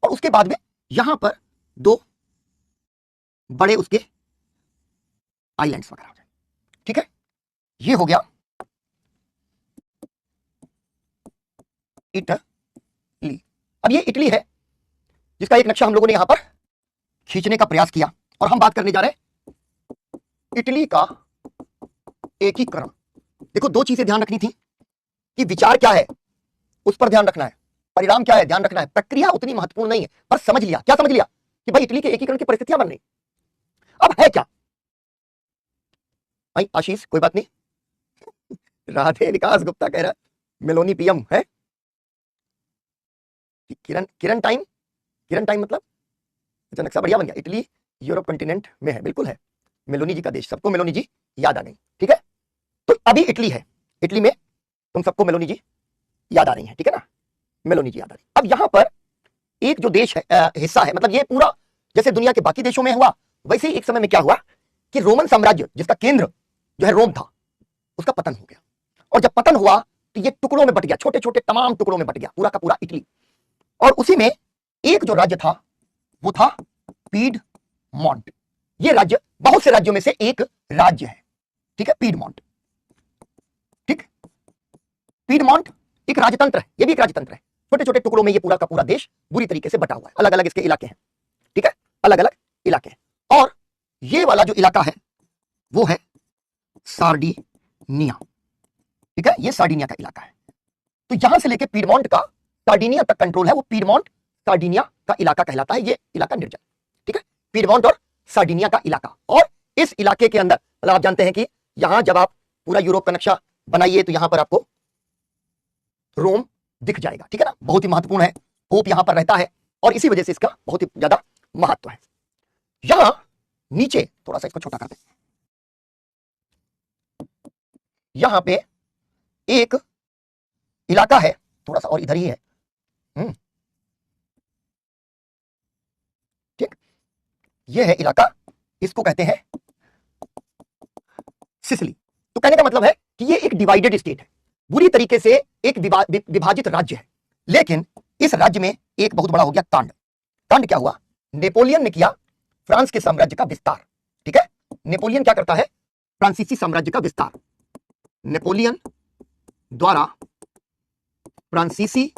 और उसके बाद में यहां पर दो बड़े उसके आइलैंड्स वगैरह हो जाए। ठीक है, ये हो गया इटली। अब ये इटली है जिसका एक नक्शा हम लोगों ने यहां पर खींचने का प्रयास किया, और हम बात करने जा रहे हैं इटली का एकीकरण। देखो, दो चीजें ध्यान रखनी थी कि विचार क्या है उस पर ध्यान रखना है, परिणाम क्या है ध्यान रखना है, प्रक्रिया उतनी महत्वपूर्ण नहीं है। पर समझ लिया, क्या समझ लिया कि भाई इटली के एकीकरण की परिस्थितियां बन रही। अब है क्या भाई आशीष, कोई बात नहीं। राधे विकास गुप्ता कह रहा मेलोनी पीएम है। किरण टाइम मतलब अच्छा, नक्शा बढ़िया बन गया। इटली यूरोप कंटिनेंट में है, बिल्कुल है, मेलोनी जी का देश, सबको मेलोनी जी याद आ गई। ठीक है, तो अभी इटली है, इटली में तुम सबको मेलोनी जी याद आ रही है। ठीक है ना, मेलोनी जी याद आ रही। अब यहां पर एक जो देश है हिस्सा है, मतलब ये पूरा जैसे दुनिया के बाकी देशों में हुआ वैसे ही एक समय में क्या हुआ कि रोमन साम्राज्य जिसका केंद्र जो है रोम था, उसका पतन हो गया। और जब पतन हुआ तो ये टुकड़ों में बट गया, छोटे छोटे तमाम टुकड़ों में बट गया पूरा का पूरा इटली। और उसी में एक जो राज्य था वो था पीडमोंट। ये राज्य बहुत से राज्यों में से एक राज्य है। ठीक है, पीडमोंट। ठीक, पीडमोंट एक राजतंत्र है, ये भी एक राजतंत्र है। छोटे छोटे टुकड़ों में ये पूरा का पूरा देश बुरी तरीके से बटा हुआ है, अलग अलग इसके इलाके हैं। ठीक है, अलग अलग इलाके हैं। और ये वाला जो इलाका है वो है सार्डिनिया। ठीक है, ये सार्डिनिया का इलाका है। तो यहां से लेके पीडमोंट का सार्डिनिया तक कंट्रोल है, वो पीडमोंट सार्डिनिया का इलाका कहलाता है। ये इलाका निर्जन। ठीक है, पीडमोंट और सार्डिनिया का इलाका। और इस इलाके के अंदर मतलब आप जानते हैं कि यहां जब आप पूरा यूरोप का नक्शा बनाइए तो यहां पर आपको रोम दिख जाएगा। ठीक है ना, बहुत ही महत्वपूर्ण है, पोप यहां पर रहता है और इसी वजह से इसका बहुत ही ज्यादा महत्व है। यहां नीचे थोड़ा सा इसको छोटा करते हैं, यहां पे एक इलाका है, थोड़ा सा और इधर ही है। ठीक, ये है इलाका, इसको कहते हैं सिसिली। तो कहने का मतलब है कि ये एक डिवाइडेड स्टेट है, बुरी तरीके से एक विभाजित राज्य है। लेकिन इस राज्य में एक बहुत बड़ा हो गया कांड। कांड क्या हुआ, नेपोलियन ने किया फ्रांस के साम्राज्य का विस्तार। ठीक है, नेपोलियन क्या करता है, फ्रांसीसी साम्राज्य का विस्तार। नेपोलियन द्वारा फ्रांसीसी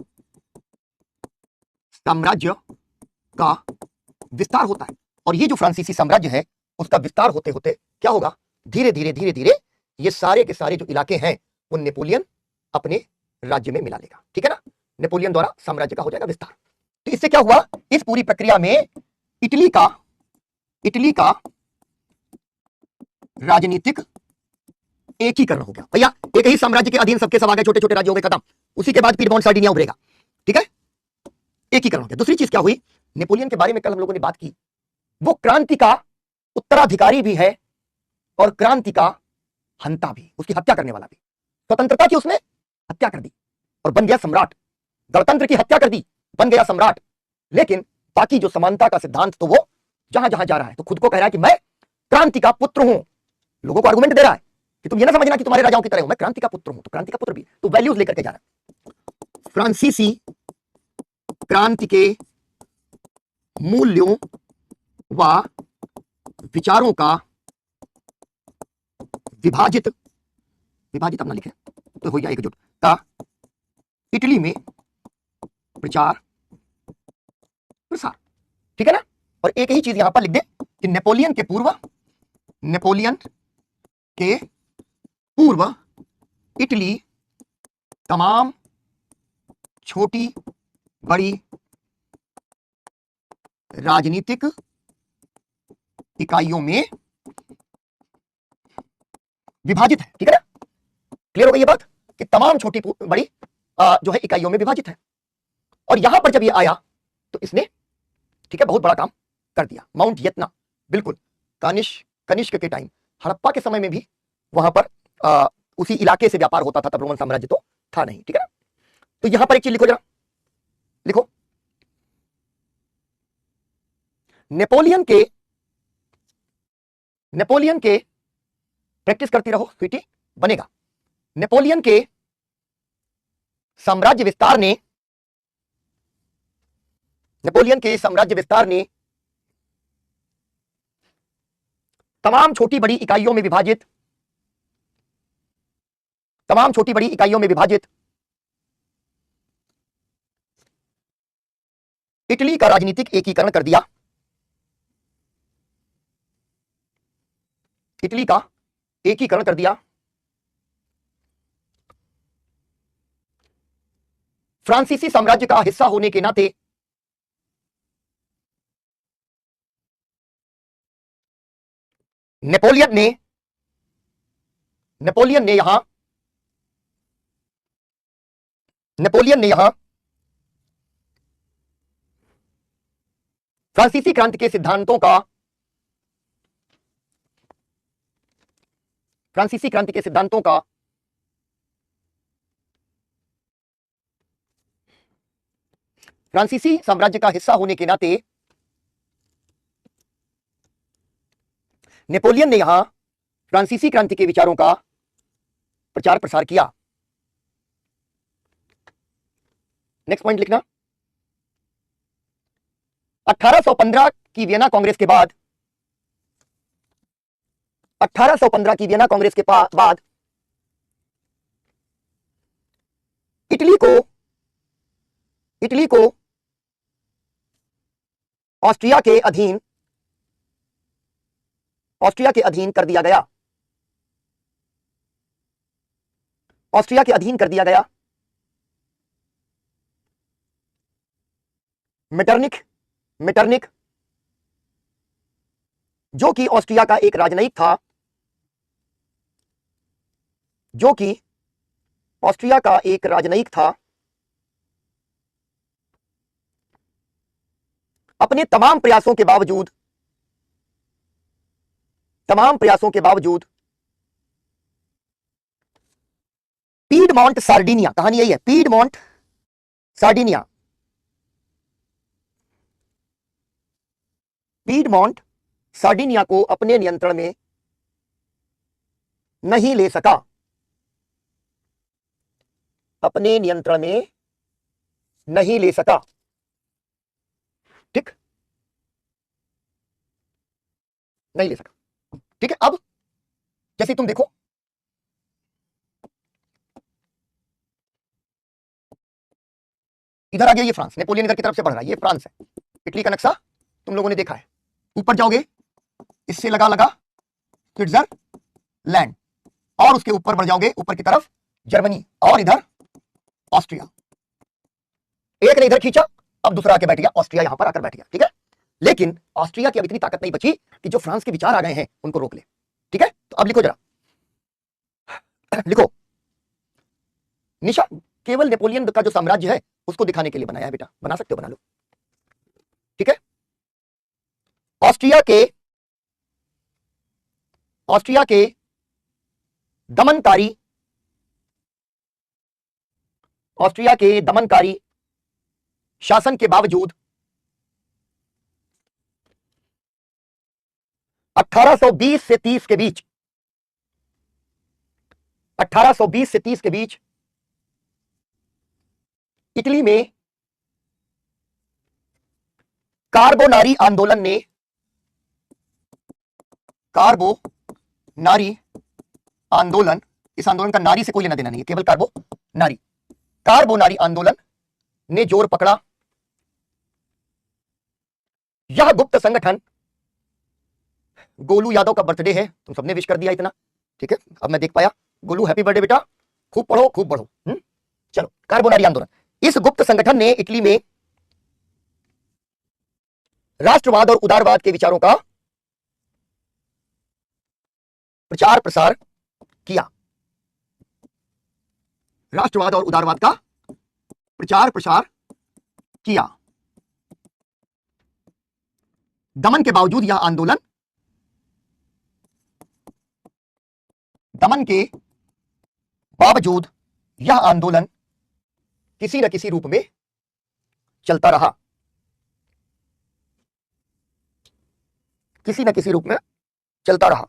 साम्राज्य का विस्तार होता है। और ये जो फ्रांसीसी साम्राज्य है उसका विस्तार होते होते क्या होगा, धीरे धीरे धीरे धीरे ये सारे के सारे जो इलाके हैं वो नेपोलियन अपने राज्य में मिला लेगा। ठीक है ना, नेपोलियन द्वारा साम्राज्य का हो जाएगा विस्तार। तो इससे क्या हुआ, इस पूरी प्रक्रिया में इटली का राजनीतिक एकीकरण हो गया। भैया एक ही साम्राज्य के अधीन सबके सब आ गए, छोटे छोटे राज्यों में खत्म। उसी के बाद पीडमोंट सार्डिनिया उभरेगा। ठीक है, एकीकरण हो गया। दूसरी चीज क्या हुई, नेपोलियन के बारे में कल हम लोगों ने बात की, वो क्रांति का उत्तराधिकारी भी है और क्रांति का हंता भी, उसकी हत्या करने वाला भी। स्वतंत्रता की उसने हत्या कर दी और बन गया सम्राट, गणतंत्र की हत्या कर दी, बन गया सम्राट। लेकिन बाकी जो समानता का सिद्धांत, तो वो जहां जहां जा रहा है तो खुद को कह रहा है कि मैं क्रांति का पुत्र हूं। लोगों को आर्गुमेंट दे रहा है कि तुम ये ना समझना कि तुम्हारे राजाओं की तरह हूं, मैं क्रांति का पुत्र हूं। तो क्रांति का पुत्र भी तो वैल्यूज लेकर के जा रहा है। फ्रांसीसी क्रांति के मूल्यों व विचारों का विभाजित अपना लिखे तो हो गया एकजुट का इटली में प्रचार प्रसार। ठीक है ना, और एक ही चीज यहां पर लिख दे कि नेपोलियन के पूर्व इटली तमाम छोटी बड़ी राजनीतिक इकाइयों में विभाजित है। ठीक है ना, क्लियर हो गई ये बात कि तमाम छोटी बड़ी जो है इकाइयों में विभाजित है। और यहां पर जब ये आया तो इसने, ठीक है, बहुत बड़ा काम कर दिया। माउंट यत्ना, बिल्कुल कनिष्क के टाइम, हड़प्पा के समय में भी वहां पर उसी इलाके से व्यापार होता था, तब रोमन साम्राज्य तो था नहीं। ठीक है ना, तो यहां पर एक चीज लिखो जरा, लिखो नेपोलियन के प्रैक्टिस करती रहो स्वीटी, बनेगा। नेपोलियन के साम्राज्य विस्तार ने तमाम छोटी बड़ी इकाइयों में विभाजित इटली का राजनीतिक एकीकरण कर दिया। इटली का एकीकरण कर दिया। फ्रांसीसी साम्राज्य का हिस्सा होने के नाते नेपोलियन ने यहां फ्रांसीसी क्रांति के सिद्धांतों का फ्रांसीसी साम्राज्य का हिस्सा होने के नाते नेपोलियन ने यहां फ्रांसीसी क्रांति के विचारों का प्रचार प्रसार किया। नेक्स्ट पॉइंट लिखना, 1815 की वियना कांग्रेस के बाद 1815 की वियना कांग्रेस के बाद इटली को ऑस्ट्रिया के अधीन कर दिया गया। मेटरनिक जो कि ऑस्ट्रिया का एक राजनयिक था, अपने तमाम प्रयासों के बावजूद पीडमोंट सार्डिनिया, कहानी यही है, पीडमोंट सार्डिनिया को अपने नियंत्रण में नहीं ले सका। ठीक, नहीं ले सका। ठीक है, अब जैसे तुम देखो इधर आ गया ये फ्रांस, नेपोलियन इधर की तरफ से बढ़ रहा है, ये फ्रांस है। इटली का नक्शा तुम लोगों ने देखा है। ऊपर जाओगे इससे लगा लगा स्विट्जरलैंड, और उसके ऊपर बढ़ जाओगे ऊपर की तरफ जर्मनी, और इधर ऑस्ट्रिया। एक ने इधर खींचा, अब दूसरा आके बैठ गया, ऑस्ट्रिया यहां पर आकर बैठ गया। ठीक है, लेकिन ऑस्ट्रिया की अब इतनी ताकत नहीं बची कि जो फ्रांस के विचार आ गए हैं उनको रोक ले। ठीक है, तो अब लिखो जरा, लिखो निशा, केवल नेपोलियन का जो साम्राज्य है उसको दिखाने के लिए बनाया है बेटा, बना सकते हो, बना लो। ठीक है, ऑस्ट्रिया के दमनकारी, ऑस्ट्रिया के दमनकारी शासन के बावजूद 1820 से 30 के बीच, 1820 से 30 के बीच इटली में कार्बोनारी आंदोलन ने, कार्बोनारी आंदोलन, इस आंदोलन का नारी से कोई लेना देना नहीं है, केवल कार्बोनारी आंदोलन ने जोर पकड़ा। यह गुप्त संगठन, गोलू यादव का बर्थडे है, तुम सबने विश कर दिया इतना। ठीक है, अब मैं देख पाया, गोलू हैप्पी बर्थडे बेटा, खूब पढ़ो खूब बढ़ो। चलो, कार्बोनारी आंदोलन, इस गुप्त संगठन ने इटली में राष्ट्रवाद और उदारवाद के विचारों का प्रचार प्रसार किया। राष्ट्रवाद और उदारवाद का प्रचार प्रसार किया। दमन के बावजूद यह आंदोलन, दमन के बावजूद यह आंदोलन किसी न किसी रूप में चलता रहा, किसी न किसी रूप में चलता रहा।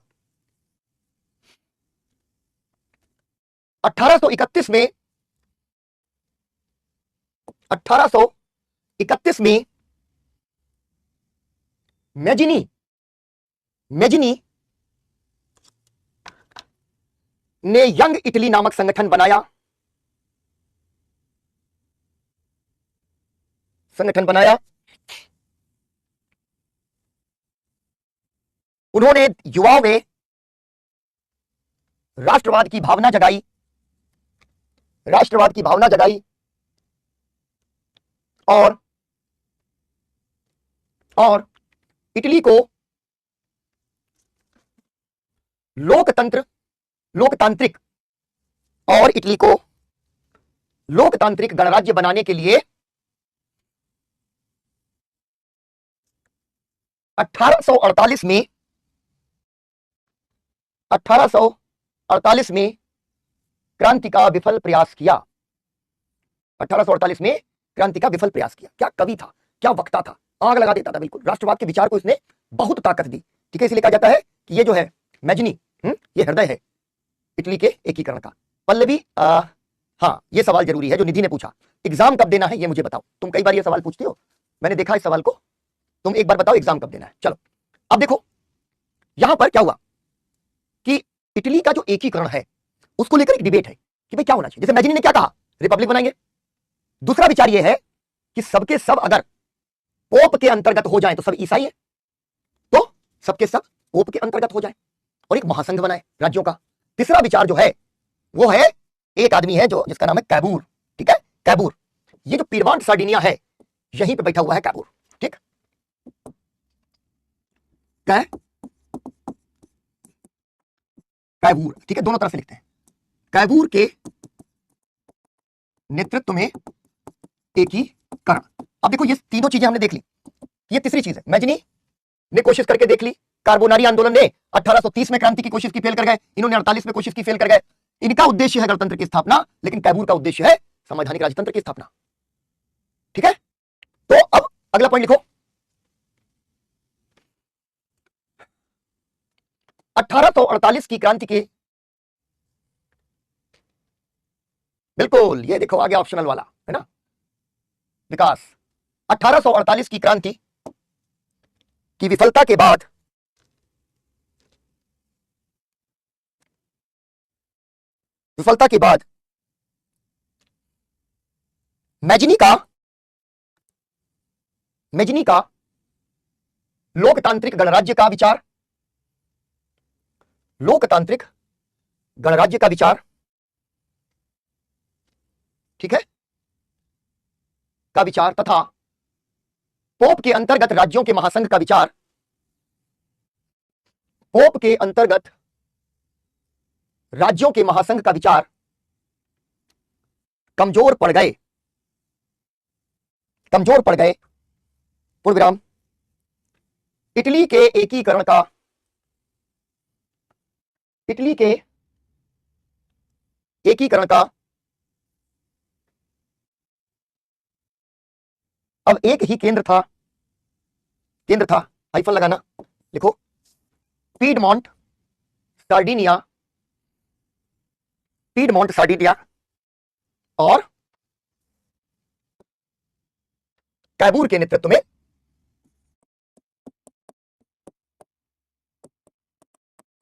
1831 में, 1831 में मेजिनी ने यंग इटली नामक संगठन बनाया, उन्होंने युवाओं में राष्ट्रवाद की भावना जगाई, और इटली को लोकतांत्रिक गणराज्य बनाने के लिए 1848 में क्रांति का विफल प्रयास किया। 1848 में क्रांति का विफल प्रयास किया। क्या कवि था, क्या वक्ता था, आग लगा देता था बिल्कुल। राष्ट्रवाद के विचार को इसने बहुत ताकत दी। ठीक है, इसलिए कहा जाता है कि ये जो है मैजिनी, ये हृदय है इटली के एकीकरण का। पल्लवी, हाँ, ये सवाल जरूरी है जो निधि ने पूछा, एग्जाम कब देना है ये मुझे बताओ। तुम कई बार ये सवाल पूछती हो, मैंने देखा इस सवाल को, तुम एक बार बताओ एग्जाम कब देना है। चलो, अब देखो यहां पर क्या हुआ कि इटली का जो एकीकरण है उसको लेकर एक डिबेट है कि भाई क्या होना चाहिए। जैसे मैजिनी ने क्या कहा, रिपब्लिक बनाएंगे। दूसरा विचार यह है कि सबके सब अगर पोप के अंतर्गत हो जाए तो सब ईसाई है, तो सबके सब पोप के अंतर्गत हो जाए और एक महासंघ बनाए राज्यों का। तीसरा विचार जो है वो है, एक आदमी है जो जिसका नाम है कैबूर। ठीक है, कैबूर, ये जो पीरवांट सार्डिनिया है यहीं पे बैठा हुआ है कैबूर। ठीक, कैबूर, ठीक है, दोनों तरफ से लिखते हैं। कैबूर के नेतृत्व में एकीकरण। अब देखो ये तीनों चीजें हमने देख ली। ये तीसरी चीज है, मैजिनी ने कोशिश करके देख ली, कार्बोनारी आंदोलन ने 1830 में क्रांति की कोशिश की, फेल कर गए, इन्होंने 48 में कोशिश की, फेल कर गए। इनका उद्देश्य है गणतंत्र की स्थापना, लेकिन कैबूर का उद्देश्य है संवैधानिक राजतंत्र की स्थापना। ठीक है, तो अब अगला पॉइंट लिखो, 1848 की क्रांति के, बिल्कुल ये देखो आगे ऑप्शनल वाला है ना, विकास। 1848 की क्रांति की विफलता के बाद मैजिनी का लोकतांत्रिक गणराज्य का विचार लोकतांत्रिक गणराज्य का विचार, ठीक है, का विचार तथा पोप के अंतर्गत राज्यों के महासंघ का विचार, पोप के अंतर्गत राज्यों के महासंघ का विचार कमजोर पड़ गए, कमजोर पड़ गए, पूर्णविराम। इटली के एकीकरण का, इटली के एकीकरण का अब एक ही केंद्र था, केंद्र था, हाइफन लगाना, लिखो पीडमोंट सार्डिनिया, पीडमोंट सार्डिनिया और कैबूर के नेतृत्व में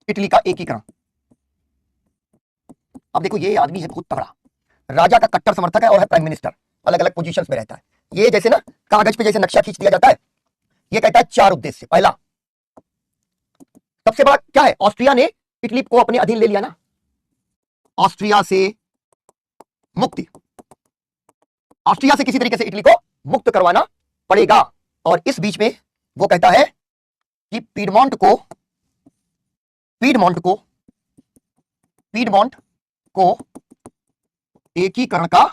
इटली का एकीकरण। अब देखो ये आदमी है बहुत तगड़ा, राजा का कट्टर समर्थक है और है प्राइम मिनिस्टर, अलग अलग पोजीशंस में रहता है। ये जैसे ना कागज पे जैसे नक्शा खींच दिया जाता है, ये कहता है 4 उद्देश्य। पहला, सबसे बड़ा क्या है, ऑस्ट्रिया ने इटली को अपने अधीन ले लिया ना, ऑस्ट्रिया से मुक्ति, ऑस्ट्रिया से किसी तरीके से इटली को मुक्त करवाना पड़ेगा। और इस बीच में वो कहता है कि पीडमोंट को, पीडमोंट को, पीडमोंट को एकीकरण का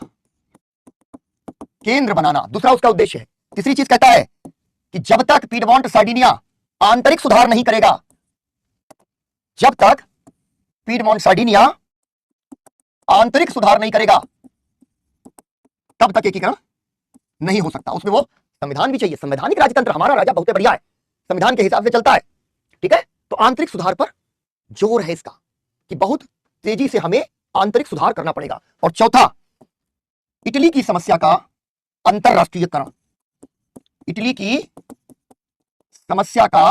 केंद्र बनाना दूसरा उसका उद्देश्य है। तीसरी चीज कहता है कि जब तक पीडमोंट सार्डिनिया आंतरिक सुधार नहीं करेगा, जब तक पीडमोंट सार्डिनिया आंतरिक सुधार नहीं करेगा, तब तक एकीकरण नहीं हो सकता। उसमें वो संविधान भी चाहिए, संवैधानिक राजतंत्र, हमारा राजा बहुत बढ़िया है, संविधान के हिसाब से चलता है, ठीक है। तो आंतरिक सुधार पर जोर है इसका कि बहुत तेजी से हमें आंतरिक सुधार करना पड़ेगा। और चौथा, इटली की समस्या का अंतरराष्ट्रीयकरण, इटली की समस्या का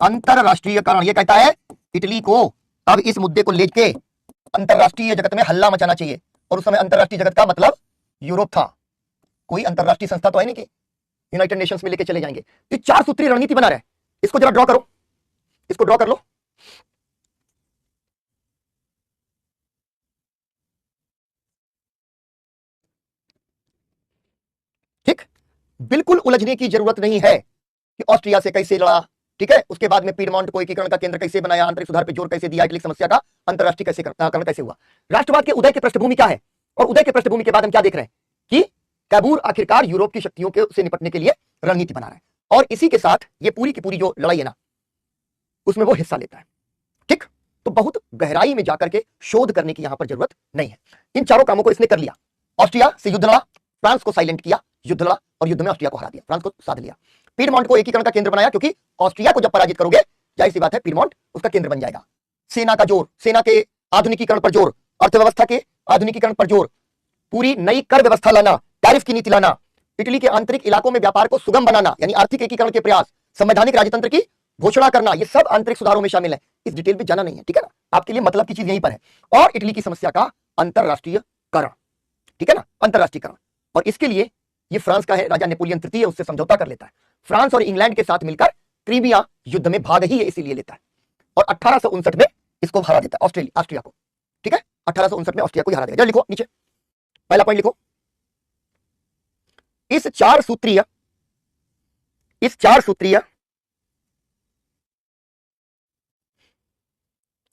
अंतरराष्ट्रीयकरण। यह कहता है इटली को अब इस मुद्दे को लेके अंतरराष्ट्रीय जगत में हल्ला मचाना चाहिए। और उस समय अंतरराष्ट्रीय जगत का मतलब यूरोप था, कोई अंतरराष्ट्रीय संस्था तो है नहीं कि यूनाइटेड नेशंस में लेके चले जाएंगे। तो 4 सूत्री रणनीति बना रहे हैं, इसको जरा ड्रॉ करो, इसको ड्रॉ कर लो। ठीक, बिल्कुल उलझने की जरूरत नहीं है कि ऑस्ट्रिया से कैसे लड़ा, ठीक है, उसके बाद में पीडमोंट को एकीकरण का केंद्र कैसे बनाया, आंतरिक सुधार पर जोर कैसे दिया, इटली समस्या का अंतरराष्ट्रीय कैसे कैसे हुआ। राष्ट्रवाद के उदय की पृष्ठभूमि क्या है, और उदय की पृष्ठभूमि के बाद हम क्या देख रहे हैं कि कैबूर आखिरकार यूरोप की शक्तियों के से निपटने के लिए रणनीति बना रहा है। और इसी के साथ ये पूरी की पूरी जो लड़ाई है ना, उसमें वो हिस्सा लेता है। ठीक, तो बहुत गहराई में जाकर के शोध करने की यहां पर जरूरत नहीं है। इन चारों कामों को इसने कर लिया। ऑस्ट्रिया से युद्ध लड़ा, फ्रांस को साइलेंट किया, युद्ध लड़ा और युद्ध में ऑस्ट्रिया को हरा दिया, फ्रांस को साध लिया। पीडमोंट को एकीकरण का केंद्र बनाया, क्योंकि ऑस्ट्रिया को जब पराजित करोगे, जाहिर सी बात है पीडमोंट उसका केंद्र बन जाएगा। सेना का जोर, सेना के आधुनिकीकरण पर जोर, अर्थव्यवस्था के आधुनिकीकरण पर जोर, पूरी नई कर व्यवस्था लाना, टैरिफ की नीति लाना, इटली के आंतरिक इलाकों में व्यापार को सुगम बनाना, यानी आर्थिक एकीकरण के प्रयास, संवैधानिक राजतंत्र की घोषणा करना, ये सब आंतरिक सुधारों में शामिल है। इस डिटेल में जाना नहीं है, ठीक है ना, आपके लिए मतलब की चीज यहीं पर है। और इटली की समस्या का अंतरराष्ट्रीयकरण, ठीक है ना, अंतरराष्ट्रीयकरण। और इसके लिए ये फ्रांस का है, राजा नेपोलियन तृतीय उससे समझौता कर लेता है। फ्रांस और इंग्लैंड के साथ मिलकर क्रीमिया युद्ध में भाग ही है, इसीलिए लेता है। और 1859 में इसको हरा देता है, ऑस्ट्रिया को, ठीक है, 1859 में ऑस्ट्रिया को हरा देगा। लिखो नीचे पहला पॉइंट लिखो, इस चार सूत्रीय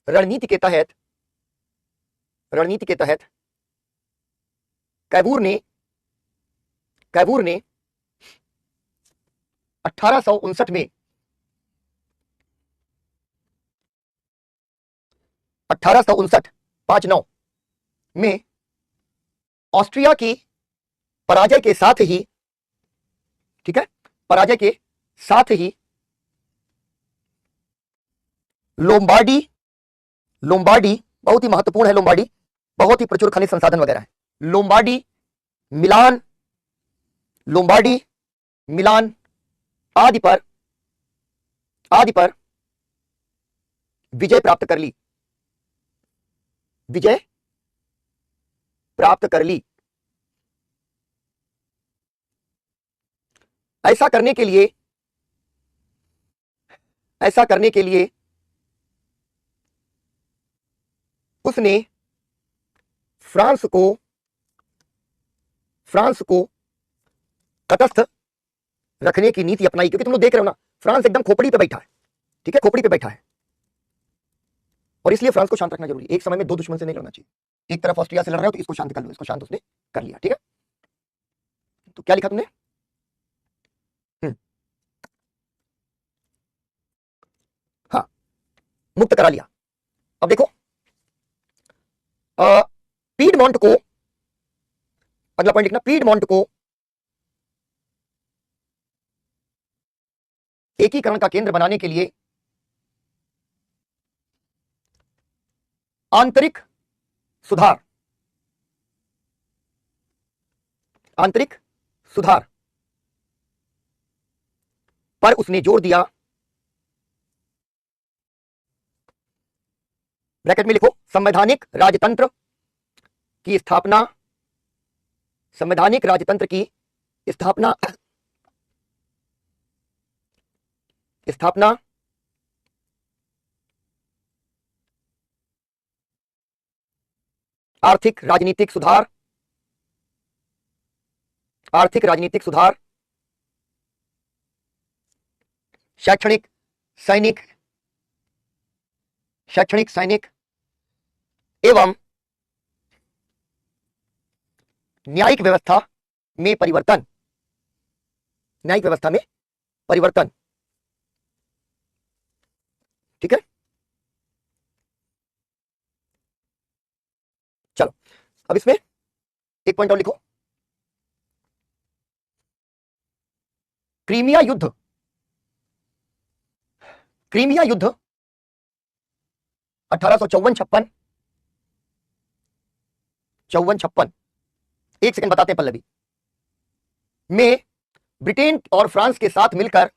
रणनीति के तहत कैबूर ने 1859 में 1859 में ऑस्ट्रिया की पराजय के साथ ही, ठीक है, पराजय के साथ ही लोम्बार्डी बहुत ही महत्वपूर्ण है, लोम्बार्डी बहुत ही प्रचुर खनिज संसाधन वगैरह है। लोम्बार्डी मिलान आदि पर विजय प्राप्त कर ली। ऐसा करने के लिए उसने फ्रांस को तटस्थ रखने की नीति अपनाई, क्योंकि तुम लोग देख रहे हो ना, फ्रांस एकदम खोपड़ी पे बैठा है, ठीक है, खोपड़ी पे बैठा है, और इसलिए फ्रांस को शांत रखना जरूरी है। एक समय में दो दुश्मन से नहीं लड़ना चाहिए। एक तरफ ऑस्ट्रिया से लड़ रहे हो तो इसको शांत कर लो, इसको शांत उसने कर लिया, ठीक है। तो क्या लिखा तुमने? हाँ, मुक्त करा लिया। अब देखो, पीडमोंट को, अगला पॉइंट लिखना, पीडमोंट को एकीकरण का केंद्र बनाने के लिए आंतरिक सुधार पर उसने जोर दिया। ब्रैकेट में लिखो, संवैधानिक राजतंत्र की स्थापना, संवैधानिक राजतंत्र की स्थापना आर्थिक राजनीतिक सुधार, शैक्षणिक सैनिक एवं न्यायिक व्यवस्था में परिवर्तन, ठीक है। चलो, अब इसमें एक पॉइंट और लिखो, क्रीमिया युद्ध 1854-56, एक सेकंड बताते हैं पल्लवी, में ब्रिटेन और फ्रांस के साथ मिलकर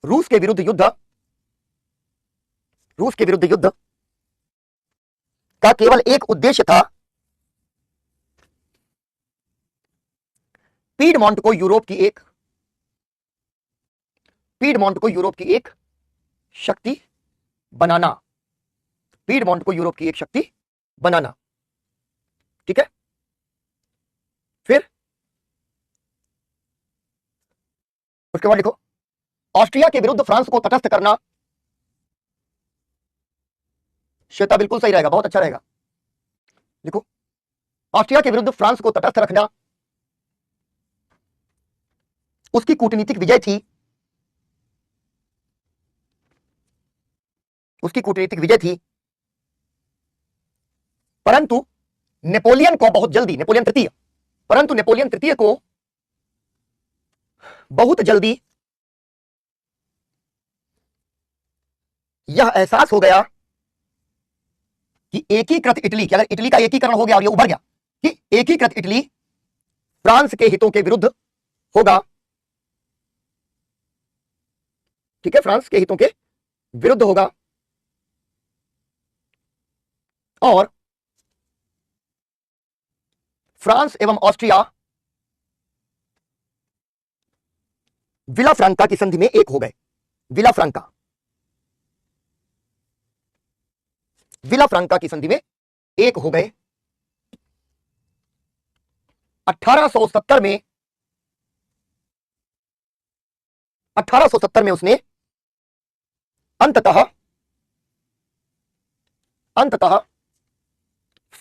रूस के विरुद्ध युद्ध का केवल एक उद्देश्य था, पीडमोंट को यूरोप की एक शक्ति बनाना, ठीक है। फिर उसके बाद लिखो, ऑस्ट्रिया के विरुद्ध फ्रांस को तटस्थ करना। श्वेता बिल्कुल सही रहेगा, बहुत अच्छा रहेगा। लिखो, ऑस्ट्रिया के विरुद्ध फ्रांस को तटस्थ रखना उसकी कूटनीतिक विजय थी, परंतु नेपोलियन तृतीय को बहुत जल्दी यह एहसास हो गया कि एकीकृत इटली, कि अगर इटली का एकीकरण हो गया और यह उभर गया कि एकीकृत इटली फ्रांस के हितों के विरुद्ध होगा, ठीक है, फ्रांस के हितों के विरुद्ध होगा, और फ्रांस एवं ऑस्ट्रिया विला फ्रांका की संधि में एक हो गए। विला फ्रांका की संधि में एक हो गए। 1870 में उसने अंततः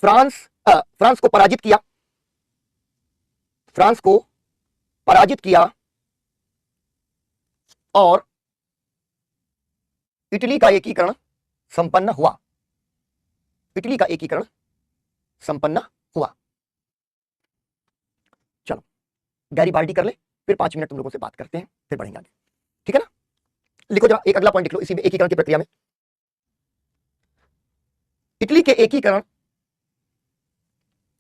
फ्रांस को पराजित किया और इटली का एकीकरण संपन्न हुआ। चलो, गैरीबाल्डी कर ले, फिर 5 मिनट तुम लोगों से बात करते हैं, फिर बढ़ेंगे आगे, ठीक है ना। लिखो जरा, एक अगला पॉइंट लिख लो इसी में, एकीकरण की प्रक्रिया में। इटली के एकीकरण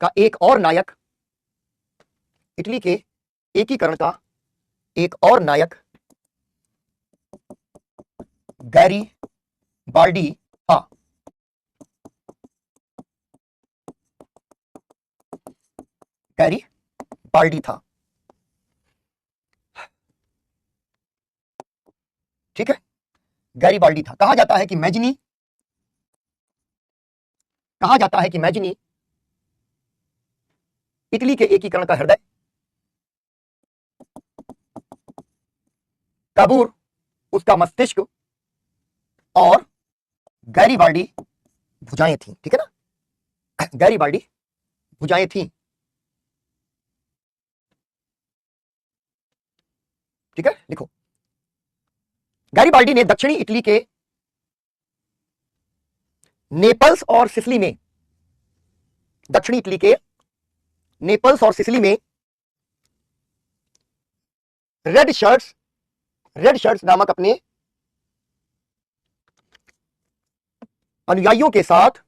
का एक और नायक गैरीबाल्डी था। ठीक है। गैरिबाल्डी था। कहा जाता है कि मैजनी, कहा जाता है कि मैजनी इटली के एकीकरण का हृदय, काबूर उसका मस्तिष्क और गैरिबाल्डी भुजाएं थी। ठीक है ना, गैरिबाल्डी भुजाएं थी। ठीक है, लिखो। गैरिबाल्डी ने दक्षिणी इटली के नेपल्स और सिसिली में, दक्षिणी इटली के नेपल्स और सिसिली में रेड शर्ट्स नामक अपने अनुयायियों के साथ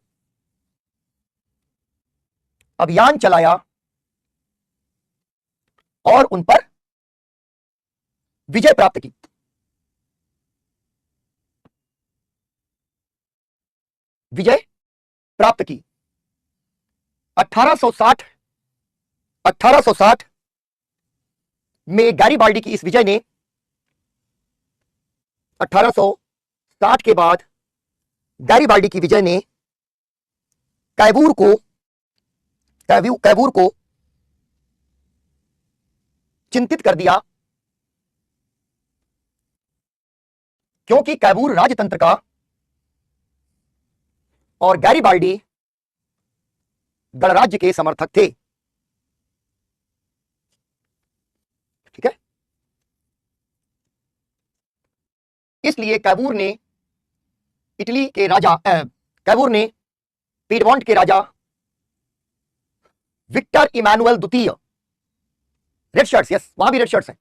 अभियान चलाया और उन पर विजय प्राप्त की। विजय प्राप्त की। 1860 में गैरिबाल्डी की इस विजय ने, 1860 के बाद गैरिबाल्डी की विजय ने कैबूर को चिंतित कर दिया, क्योंकि कैबूर राजतंत्र का और गैरिबाल्डी गणराज्य के समर्थक थे। ठीक है, इसलिए कैबूर ने पीडमोंट के राजा विक्टर इमैनुअल द्वितीय, रेड शर्ट्स, यस वहां भी रेड शर्ट्स हैं,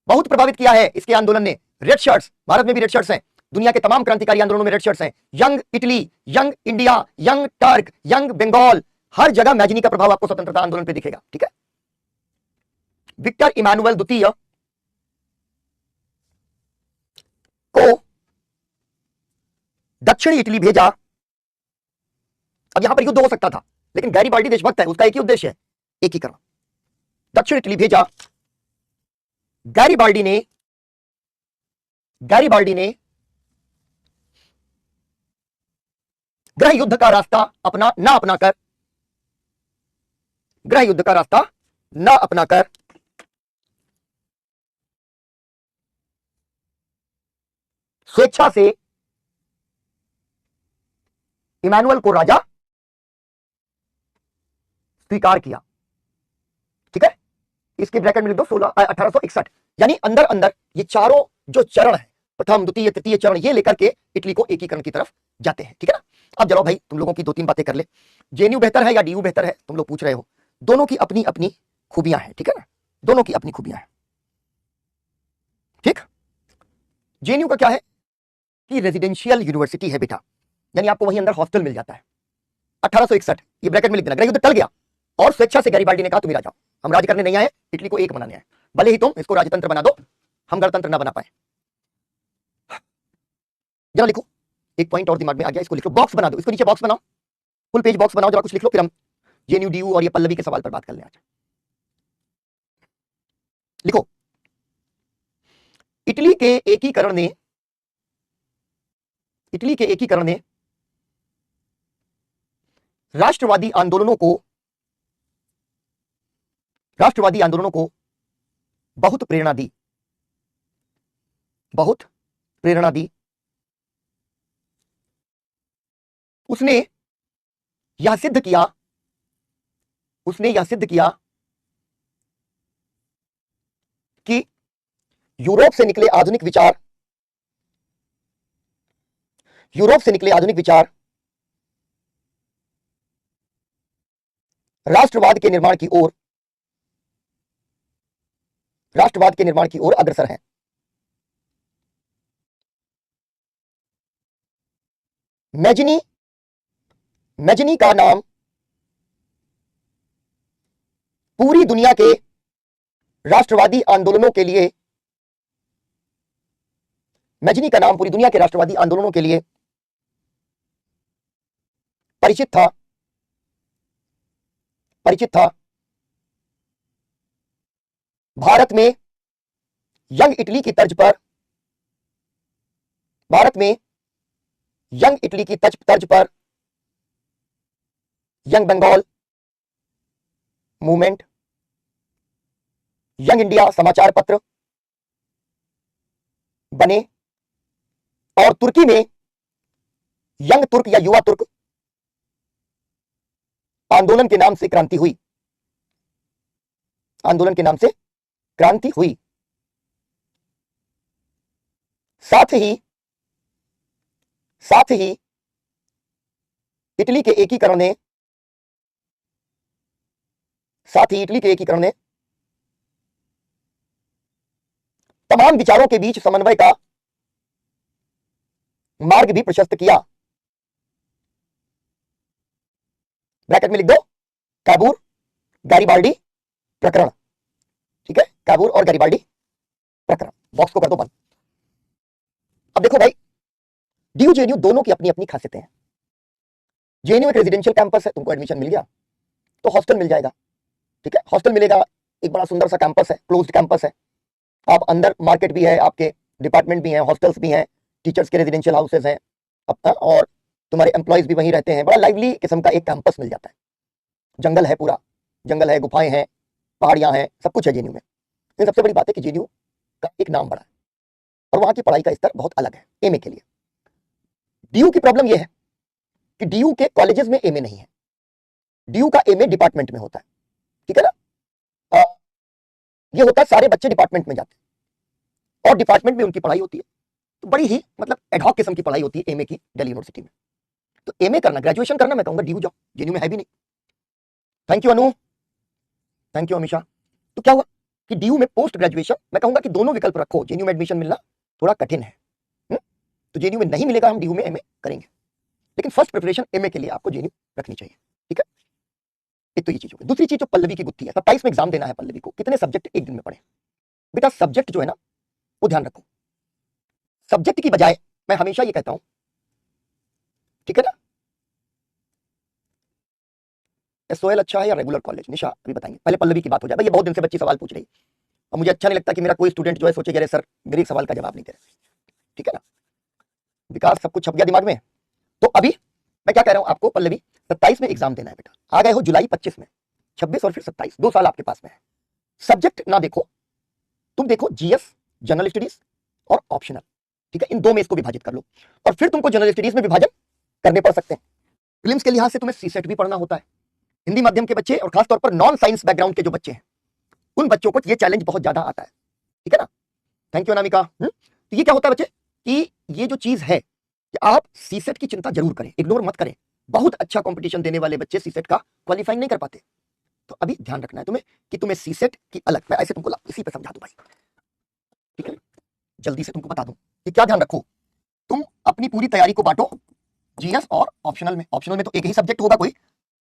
बहुत प्रभावित किया है इसके आंदोलन ने। रेड शर्ट्स, भारत में भी रेड शर्ट्स हैं, दुनिया के तमाम क्रांतिकारी आंदोलनों में रेड शर्ट्स हैं। Young Italy, young India, young Turk, young Bengal, हर जगह मैजनी का प्रभाव आपको स्वतंत्रता आंदोलन पे दिखेगा। ठीक है, विक्टर इमैनुअल द्वितीय को दक्षिणी इटली भेजा। अब यहां पर युद्ध हो सकता था, लेकिन गैरिबाल्डी देशभक्त है, उसका एक ही उद्देश्य है, एकीकरण। दक्षिण इटली भेजा। गैरिबाल्डी ने गृह युद्ध का रास्ता न अपनाकर स्वेच्छा से इमैनुअल को राजा स्वीकार किया। ठीक है, इसके ब्रैकेट में लिख दो 1861। यानी अंदर अंदर ये चारों जो चरण है, प्रथम द्वितीय तृतीय चरण, ये लेकर के इटली को एकीकरण की तरफ जाते हैं। ठीक है ना, अब चलो भाई तुम लोगों की 2-3 बातें कर ले। जेएनयू बेहतर है या डीयू बेहतर है, तुम लोग पूछ रहे हो। दोनों की अपनी अपनी खूबियां हैं। ठीक है ना, दोनों की अपनी खूबियां हैं। ठीक, जेएनयू का क्या है कि रेजिडेंशियल यूनिवर्सिटी है बेटा, यानी आपको वहीं अंदर हॉस्टल मिल जाता है। 1861 ये ब्रैकेट में लिख देना। गृह युद्ध टल गया और स्वेच्छा से गैरिबाल्डी ने कहा तुम ही राजा, हम राज करने नहीं आए, इटली को एक बनाने आए, भले ही तुम इसको राजतंत्र बना दो, हम गणतंत्र ना बना पाए। जरा लिखो, एक पॉइंट और दिमाग में आ गया, इसको लिखो, बॉक्स बना दो, इसको नीचे बॉक्स बनाओ, फुल पेज बॉक्स बनाओ, जरा कुछ लिख लो, फिर हम जेएनयू डीयू और ये पल्लवी के सवाल पर बात कर लें आज। लिखो, इटली के एकीकरण ने राष्ट्रवादी आंदोलनों को बहुत प्रेरणा दी। उसने यह सिद्ध किया कि यूरोप से निकले आधुनिक विचार राष्ट्रवाद के निर्माण की ओर अग्रसर हैं। मैजनी का नाम पूरी दुनिया के राष्ट्रवादी आंदोलनों के लिए परिचित था। भारत में यंग इटली की तर्ज पर भारत में यंग इटली की तर्ज पर young Bengal movement, young India समाचार पत्र बने और तुर्की में यंग तुर्क या युवा तुर्क आंदोलन के नाम से क्रांति हुई। आंदोलन के नाम से क्रांति हुई। साथ ही इटली के एकीकरण ने तमाम विचारों के बीच समन्वय का मार्ग भी प्रशस्त किया। ब्रैकेट में लिख दो काबूर गैरिबाल्डी प्रकरण। ठीक है, काबूर और गैरिबाल्डी प्रकरण, बॉक्स को कर दो बंद। अब देखो भाई, डीयू जेएनयू दोनों की अपनी अपनी खासियतें हैं। जेएनयू एक रेजिडेंशियल कैंपस है, तुमको एडमिशन मिल गया तो हॉस्टल मिल जाएगा। ठीक है, हॉस्टल मिलेगा, एक बड़ा सुंदर सा कैंपस है, क्लोज्ड कैंपस है। आप अंदर मार्केट भी है, आपके डिपार्टमेंट भी हैं, हॉस्टल्स भी हैं, टीचर्स के रेजिडेंशियल हाउसेज हैं, और तुम्हारे एम्प्लॉयज भी वहीं रहते हैं। बड़ा लाइवली किस्म का एक कैंपस मिल जाता है। जंगल है, पूरा जंगल है, गुफाएं हैं, पहाड़ियां हैं, सब कुछ है जेएनयू में। लेकिन सबसे बड़ी बात है कि जेएनयू का एक नाम बड़ा है और वहां की पढ़ाई का स्तर बहुत अलग है एमए के लिए। डीयू की प्रॉब्लम यह है कि डीयू के कॉलेजेस में एमए नहीं है। डीयू का एमए डिपार्टमेंट में होता है। ठीक है ना, ये होता है सारे बच्चे डिपार्टमेंट में जाते हैं और डिपार्टमेंट में उनकी पढ़ाई होती है। तो बड़ी ही मतलब एडहॉक किस्म की पढ़ाई होती है एमए की दिल्ली यूनिवर्सिटी में। तो एमए करना, ग्रेजुएशन करना, मैं कहूंगा डीयू जाओ, जेएनयू में है भी नहीं। Thank you Anu, thank you Amisha. तो क्या हुआ कि डीयू में पोस्ट ग्रेजुएशन, मैं कहूंगा कि दोनों विकल्प रखो। जेएनयू में एडमिशन मिलना थोड़ा कठिन है, तो जेएनयू में नहीं मिलेगा, हम डीयू में एमए करेंगे। लेकिन फर्स्ट प्रिपरेशन एमए के लिए आपको जेएनयू रखनी चाहिए। ठीक है, एक तो ये चीज हो गई। दूसरी चीज जो पल्लवी की गुत्थी है, 27 में एग्जाम देना है पल्लवी को। कितने सब्जेक्ट एक दिन में पढ़े बेटा? सब्जेक्ट जो है ना वो ध्यान रखो। सब्जेक्ट की बजाय मैं हमेशा ये कहता हूं, ठीक है ना, एसओएल अच्छा है या रेगुलर कॉलेज? निशा अभी बताएंगे, पहले पल्लवी की बात हो जाए। भाई ये बहुत दिन से बच्ची सवाल पूछ रही और मुझे अच्छा नहीं लगता कि मेरा कोई स्टूडेंट जो है सोचे अरे सर मेरे सवाल का जवाब नहीं दे रहे। ठीक है ना, विकास सब कुछ छप गया दिमाग में। तो अभी मैं क्या कह रहा हूं आपको, पल्लवी 27 में एग्जाम देना है बेटा। आ गए हो जुलाई 25 में, 26 और फिर 27, 2 साल आपके पास में है। सब्जेक्ट ना देखो, तुम देखो जीएस, जनरल स्टडीज और ऑप्शनल। ठीक है, इन दो में इसको विभाजित कर लो और फिर तुमको जनरल स्टडीज में विभाजन करने पड़ सकते हैं। फिल्म्स के लिहाज से तुम्हें सीसेट भी पढ़ना होता है। हिंदी माध्यम के बच्चे और खासतौर पर नॉन साइंस बैकग्राउंड के जो बच्चे हैं उन बच्चों को ये चैलेंज बहुत ज्यादा आता है। ठीक है ना, थैंक यू अनामिका। तो ये क्या होता है बच्चे कि ये जो चीज है कि आप सीसेट की चिंता जरूर करें, इग्नोर मत करें। बहुत अच्छा कंपटीशन देने वाले बच्चे सीसेट का क्वालिफाई नहीं कर पाते। तो अभी ध्यान रखना है तुम्हें कि तुम्हें सीसेट की अलग, मैं ऐसे तुमको इसी पे समझा दूं भाई। ठीक है, जल्दी से तुमको बता दूं कि क्या ध्यान रखो। तुम अपनी पूरी तैयारी को बांटो जीएस और ऑप्शनल में। ऑप्शनल में तो एक ही सब्जेक्ट होगा, कोई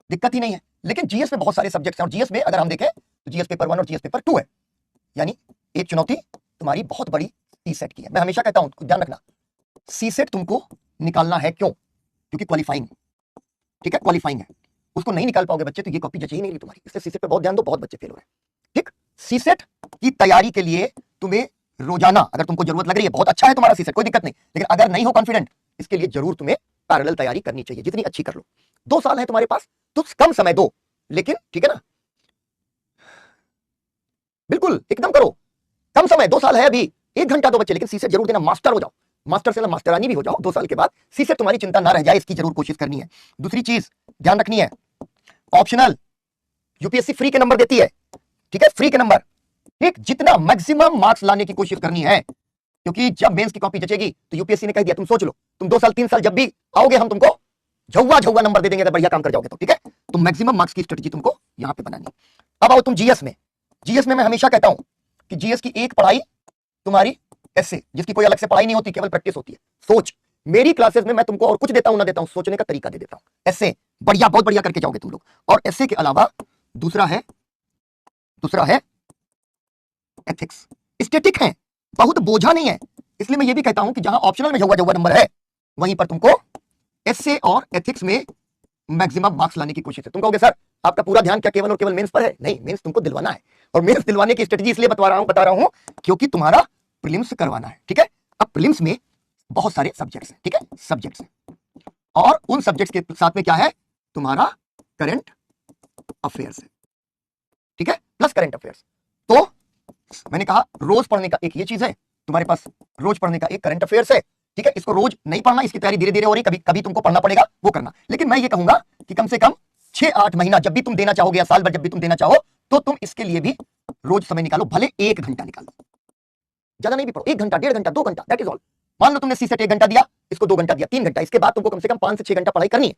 दिक्कत ही नहीं है। लेकिन जीएस में बहुत सारे सब्जेक्ट्स हैं और जीएस में अगर हम देखें तो जीएस पेपर 1 और जीएस पेपर 2 है। यानी एक चुनौती तुम्हारी बहुत बड़ी सीसेट की है। मैं हमेशा कहता हूं ध्यान रखना, सीसेट तुमको निकालना है। क्यों? क्योंकि क्वालिफाइंग, ठीक है, क्वालिफाइंग है। उसको नहीं निकाल पाओगे बच्चे तो ये कॉपी जची ही नहीं रही तुम्हारी। इसलिए सीसेट पे बहुत ध्यान दो, बहुत बच्चे फेल हो रहे हैं। ठीक, सीसेट की तैयारी के लिए तुम्हें रोजाना, अगर तुमको जरूरत लग रही है, बहुत अच्छा है तुम्हारा सीसेट, कोई दिक्कत नहीं। लेकिन अगर नहीं हो कॉन्फिडेंट, इसके लिए जरूर तुम्हें पैरेलल तैयारी करनी चाहिए, जितनी अच्छी कर लो। 2 साल है तुम्हारे पास तो कम समय दो, लेकिन ठीक है ना, बिल्कुल एकदम करो, कम समय, 2 साल है अभी, 1 घंटा दो बच्चे, लेकिन सीसेट जरूर देना। मास्टर हो जाओ, मास्टर से मास्टरानी भी हो जाओ 2 साल के बाद। सीसेट तुम्हारी चिंता ना रह जाए, इसकी जरूर कोशिश करनी है। दूसरी चीज ध्यान रखनी है, ऑप्शनल यूपीएससी फ्री के नंबर देती है। ठीक है, फ्री के नंबर, ठीक, जितना मैक्सिमम मार्क्स लाने की कोशिश करनी है। क्योंकि जब मेंस की कॉपी जचेगी तो यूपीएससी ने कह दिया, तुम सोच लो, तुम 2 साल 3 साल जब भी आओगे हम तुमको झौवा नंबर दे देंगे अगर बढ़िया काम कर जाओगे तो। ठीक है, तो मैक्सिमम मार्क्स की स्ट्रेटजी तुमको यहां पे बनानी है। अब आओ तुम जीएस में। जीएस में मैं हमेशा कहता हूं कि जीएस की एक पढ़ाई तुम्हारी ऐसे, जिसकी कोई अलग से पढ़ाई नहीं होती, केवल प्रैक्टिस होती है। सोच, मेरी क्लासेस में मैं तुमको और कुछ देता हूं ना देता हूं, सोचने का तरीका दे देता हूं। ऐसे बढ़िया, बहुत बढ़िया करके जाओगे तुम लोग। और ऐसे के अलावा दूसरा है एथिक्स। स्टैटिक है, बहुत बोझा नहीं है। इसलिए मैं ये भी कहता हूं कि जहां ऑप्शनल में झौवा नंबर है, वहीं पर तुमको एसए और एथिक्स में मैक्सिमम मार्क्स लाने की कोशिश है। तुम कहोगे सर आपका पूरा ध्यान क्या केवल और केवल मेंस पर है? नहीं, मेंस तुमको दिलवाना है। और मेंस दिलवाने की स्ट्रेटजी इसलिए बता रहा हूं क्योंकि तुम्हारा प्रीलिम्स करवाना है। ठीक है, अब प्रीलिम्स में बहुत सारे सब्जेक्ट्स हैं, ठीक है, सब्जेक्ट्स हैं, और उन सब्जेक्ट्स के साथ में क्या है, तुम्हारा करंट अफेयर्स है, ठीक है, प्लस करंट अफेयर्स। तो मैंने कहा रोज पढ़ने का एक ये चीज है, तुम्हारे पास रोज पढ़ने का एक करंट अफेयर्स है, ठीक है, इसको रोज नहीं पढ़ना, इसकी तैयारी धीरे धीरे हो रही, कभी कभी तुमको पढ़ना पड़ेगा, वो करना। लेकिन मैं ये कहूंगा कि कम से कम 6-8 महीना जब भी तुम देना चाहोगे, या साल भर जब भी तुम देना चाहो, तो तुम इसके लिए भी रोज समय निकालो, भले 1 घंटा निकालो, ज्यादा नहीं भी पढ़ो, 1 घंटा, 1.5 घंटा, 2 घंटा, दैट इज ऑल। मान लो तुमने सी सेट 1 घंटा दिया, इसको 2 घंटा दिया, 3 घंटा, इसके बाद तुमको कम से कम 5 से 6 घंटा पढ़ाई करनी है।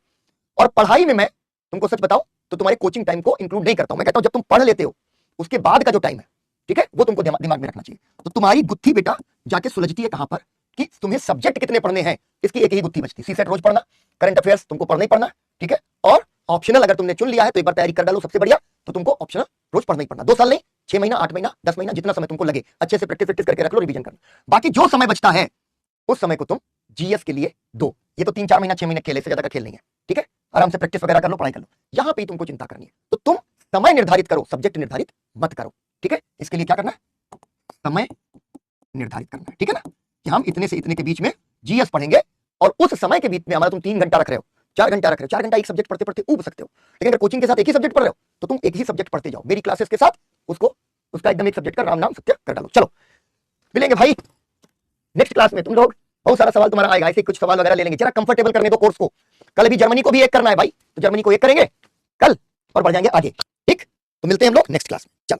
और पढ़ाई में मैं तुमको सच बताऊं तो तुम्हारे कोचिंग टाइम को इंक्लूड नहीं करता हूं, मैं कहता हूं जब तुम पढ़ लेते हो उसके बाद का जो टाइम है, ठीक है, वो तुमको दिमाग में रखना चाहिए। तो तुम्हारी गुत्थी बेटा जाके सुलझती है कहां पर, कि तुम्हें सब्जेक्ट कितने पढ़ने हैं, इसकी एक ही गुत्थी बचती है। सी सेट रोज पढ़ना, करंट अफेयर्स तुमको पढ़ना ही पढ़ना, ठीक है, और ऑप्शनल अगर तुमने चुन लिया है तो एक बार तैयारी कर डालो, सबसे बढ़िया। तो तुमको ऑप्शनल रोज पढ़ना ही पढ़ना, 2 साल नहीं, 6 महीना, 8 महीना, 10 महीना, जितना समय तुमको लगे, अच्छे से प्रैक्टिस करके रख लो, रिवीजन करना। बाकी जो समय बचता है उस समय को तुम जीएस के लिए दो। ये तो 3-4 महीना, 6 महीने खेले से ज्यादा का खेल नहीं है, ठीक है, आराम से प्रैक्टिस वगैरह कर लो, पढ़ाई कर लो, यहां पे तुमको चिंता करनी है। तो तुम समय निर्धारित करो, सब्जेक्ट निर्धारित मत करो, ठीक है। इसके लिए क्या करना है, समय निर्धारित करना है, ठीक है ना, कि हम इतने से इतने के बीच में जीएस पढ़ेंगे, और उस समय के बीच में हमारा तुम 3 घंटा रख रहे हो, 4 घंटा रख रहे हो, 4 घंटा एक सब्जेक्ट पढ़ते पढ़ते ऊब सकते हो। लेकिन अगर कोचिंग के साथ एक ही सब्जेक्ट पढ़ रहे हो तो तुम एक ही सब्जेक्ट पढ़ते जाओ, मेरी क्लासेस के साथ उसका एकदम एक सब्जेक्ट का राम नाम सत्य कर डालो। चलो मिलेंगे भाई नेक्स्ट क्लास में, तुम लोग बहुत सारा सवाल तुम्हारा आएगा, ऐसे कुछ सवाल वगैरह ले लेंगे, जरा कंफर्टेबल करने दो कोर्स को। कल भी जर्मनी को भी एक करना है भाई, तो जर्मनी को एक करेंगे कल और बढ़ जाएंगे आगे, ठीक। तो मिलते हैं हम लोग नेक्स्ट क्लास में, चलो।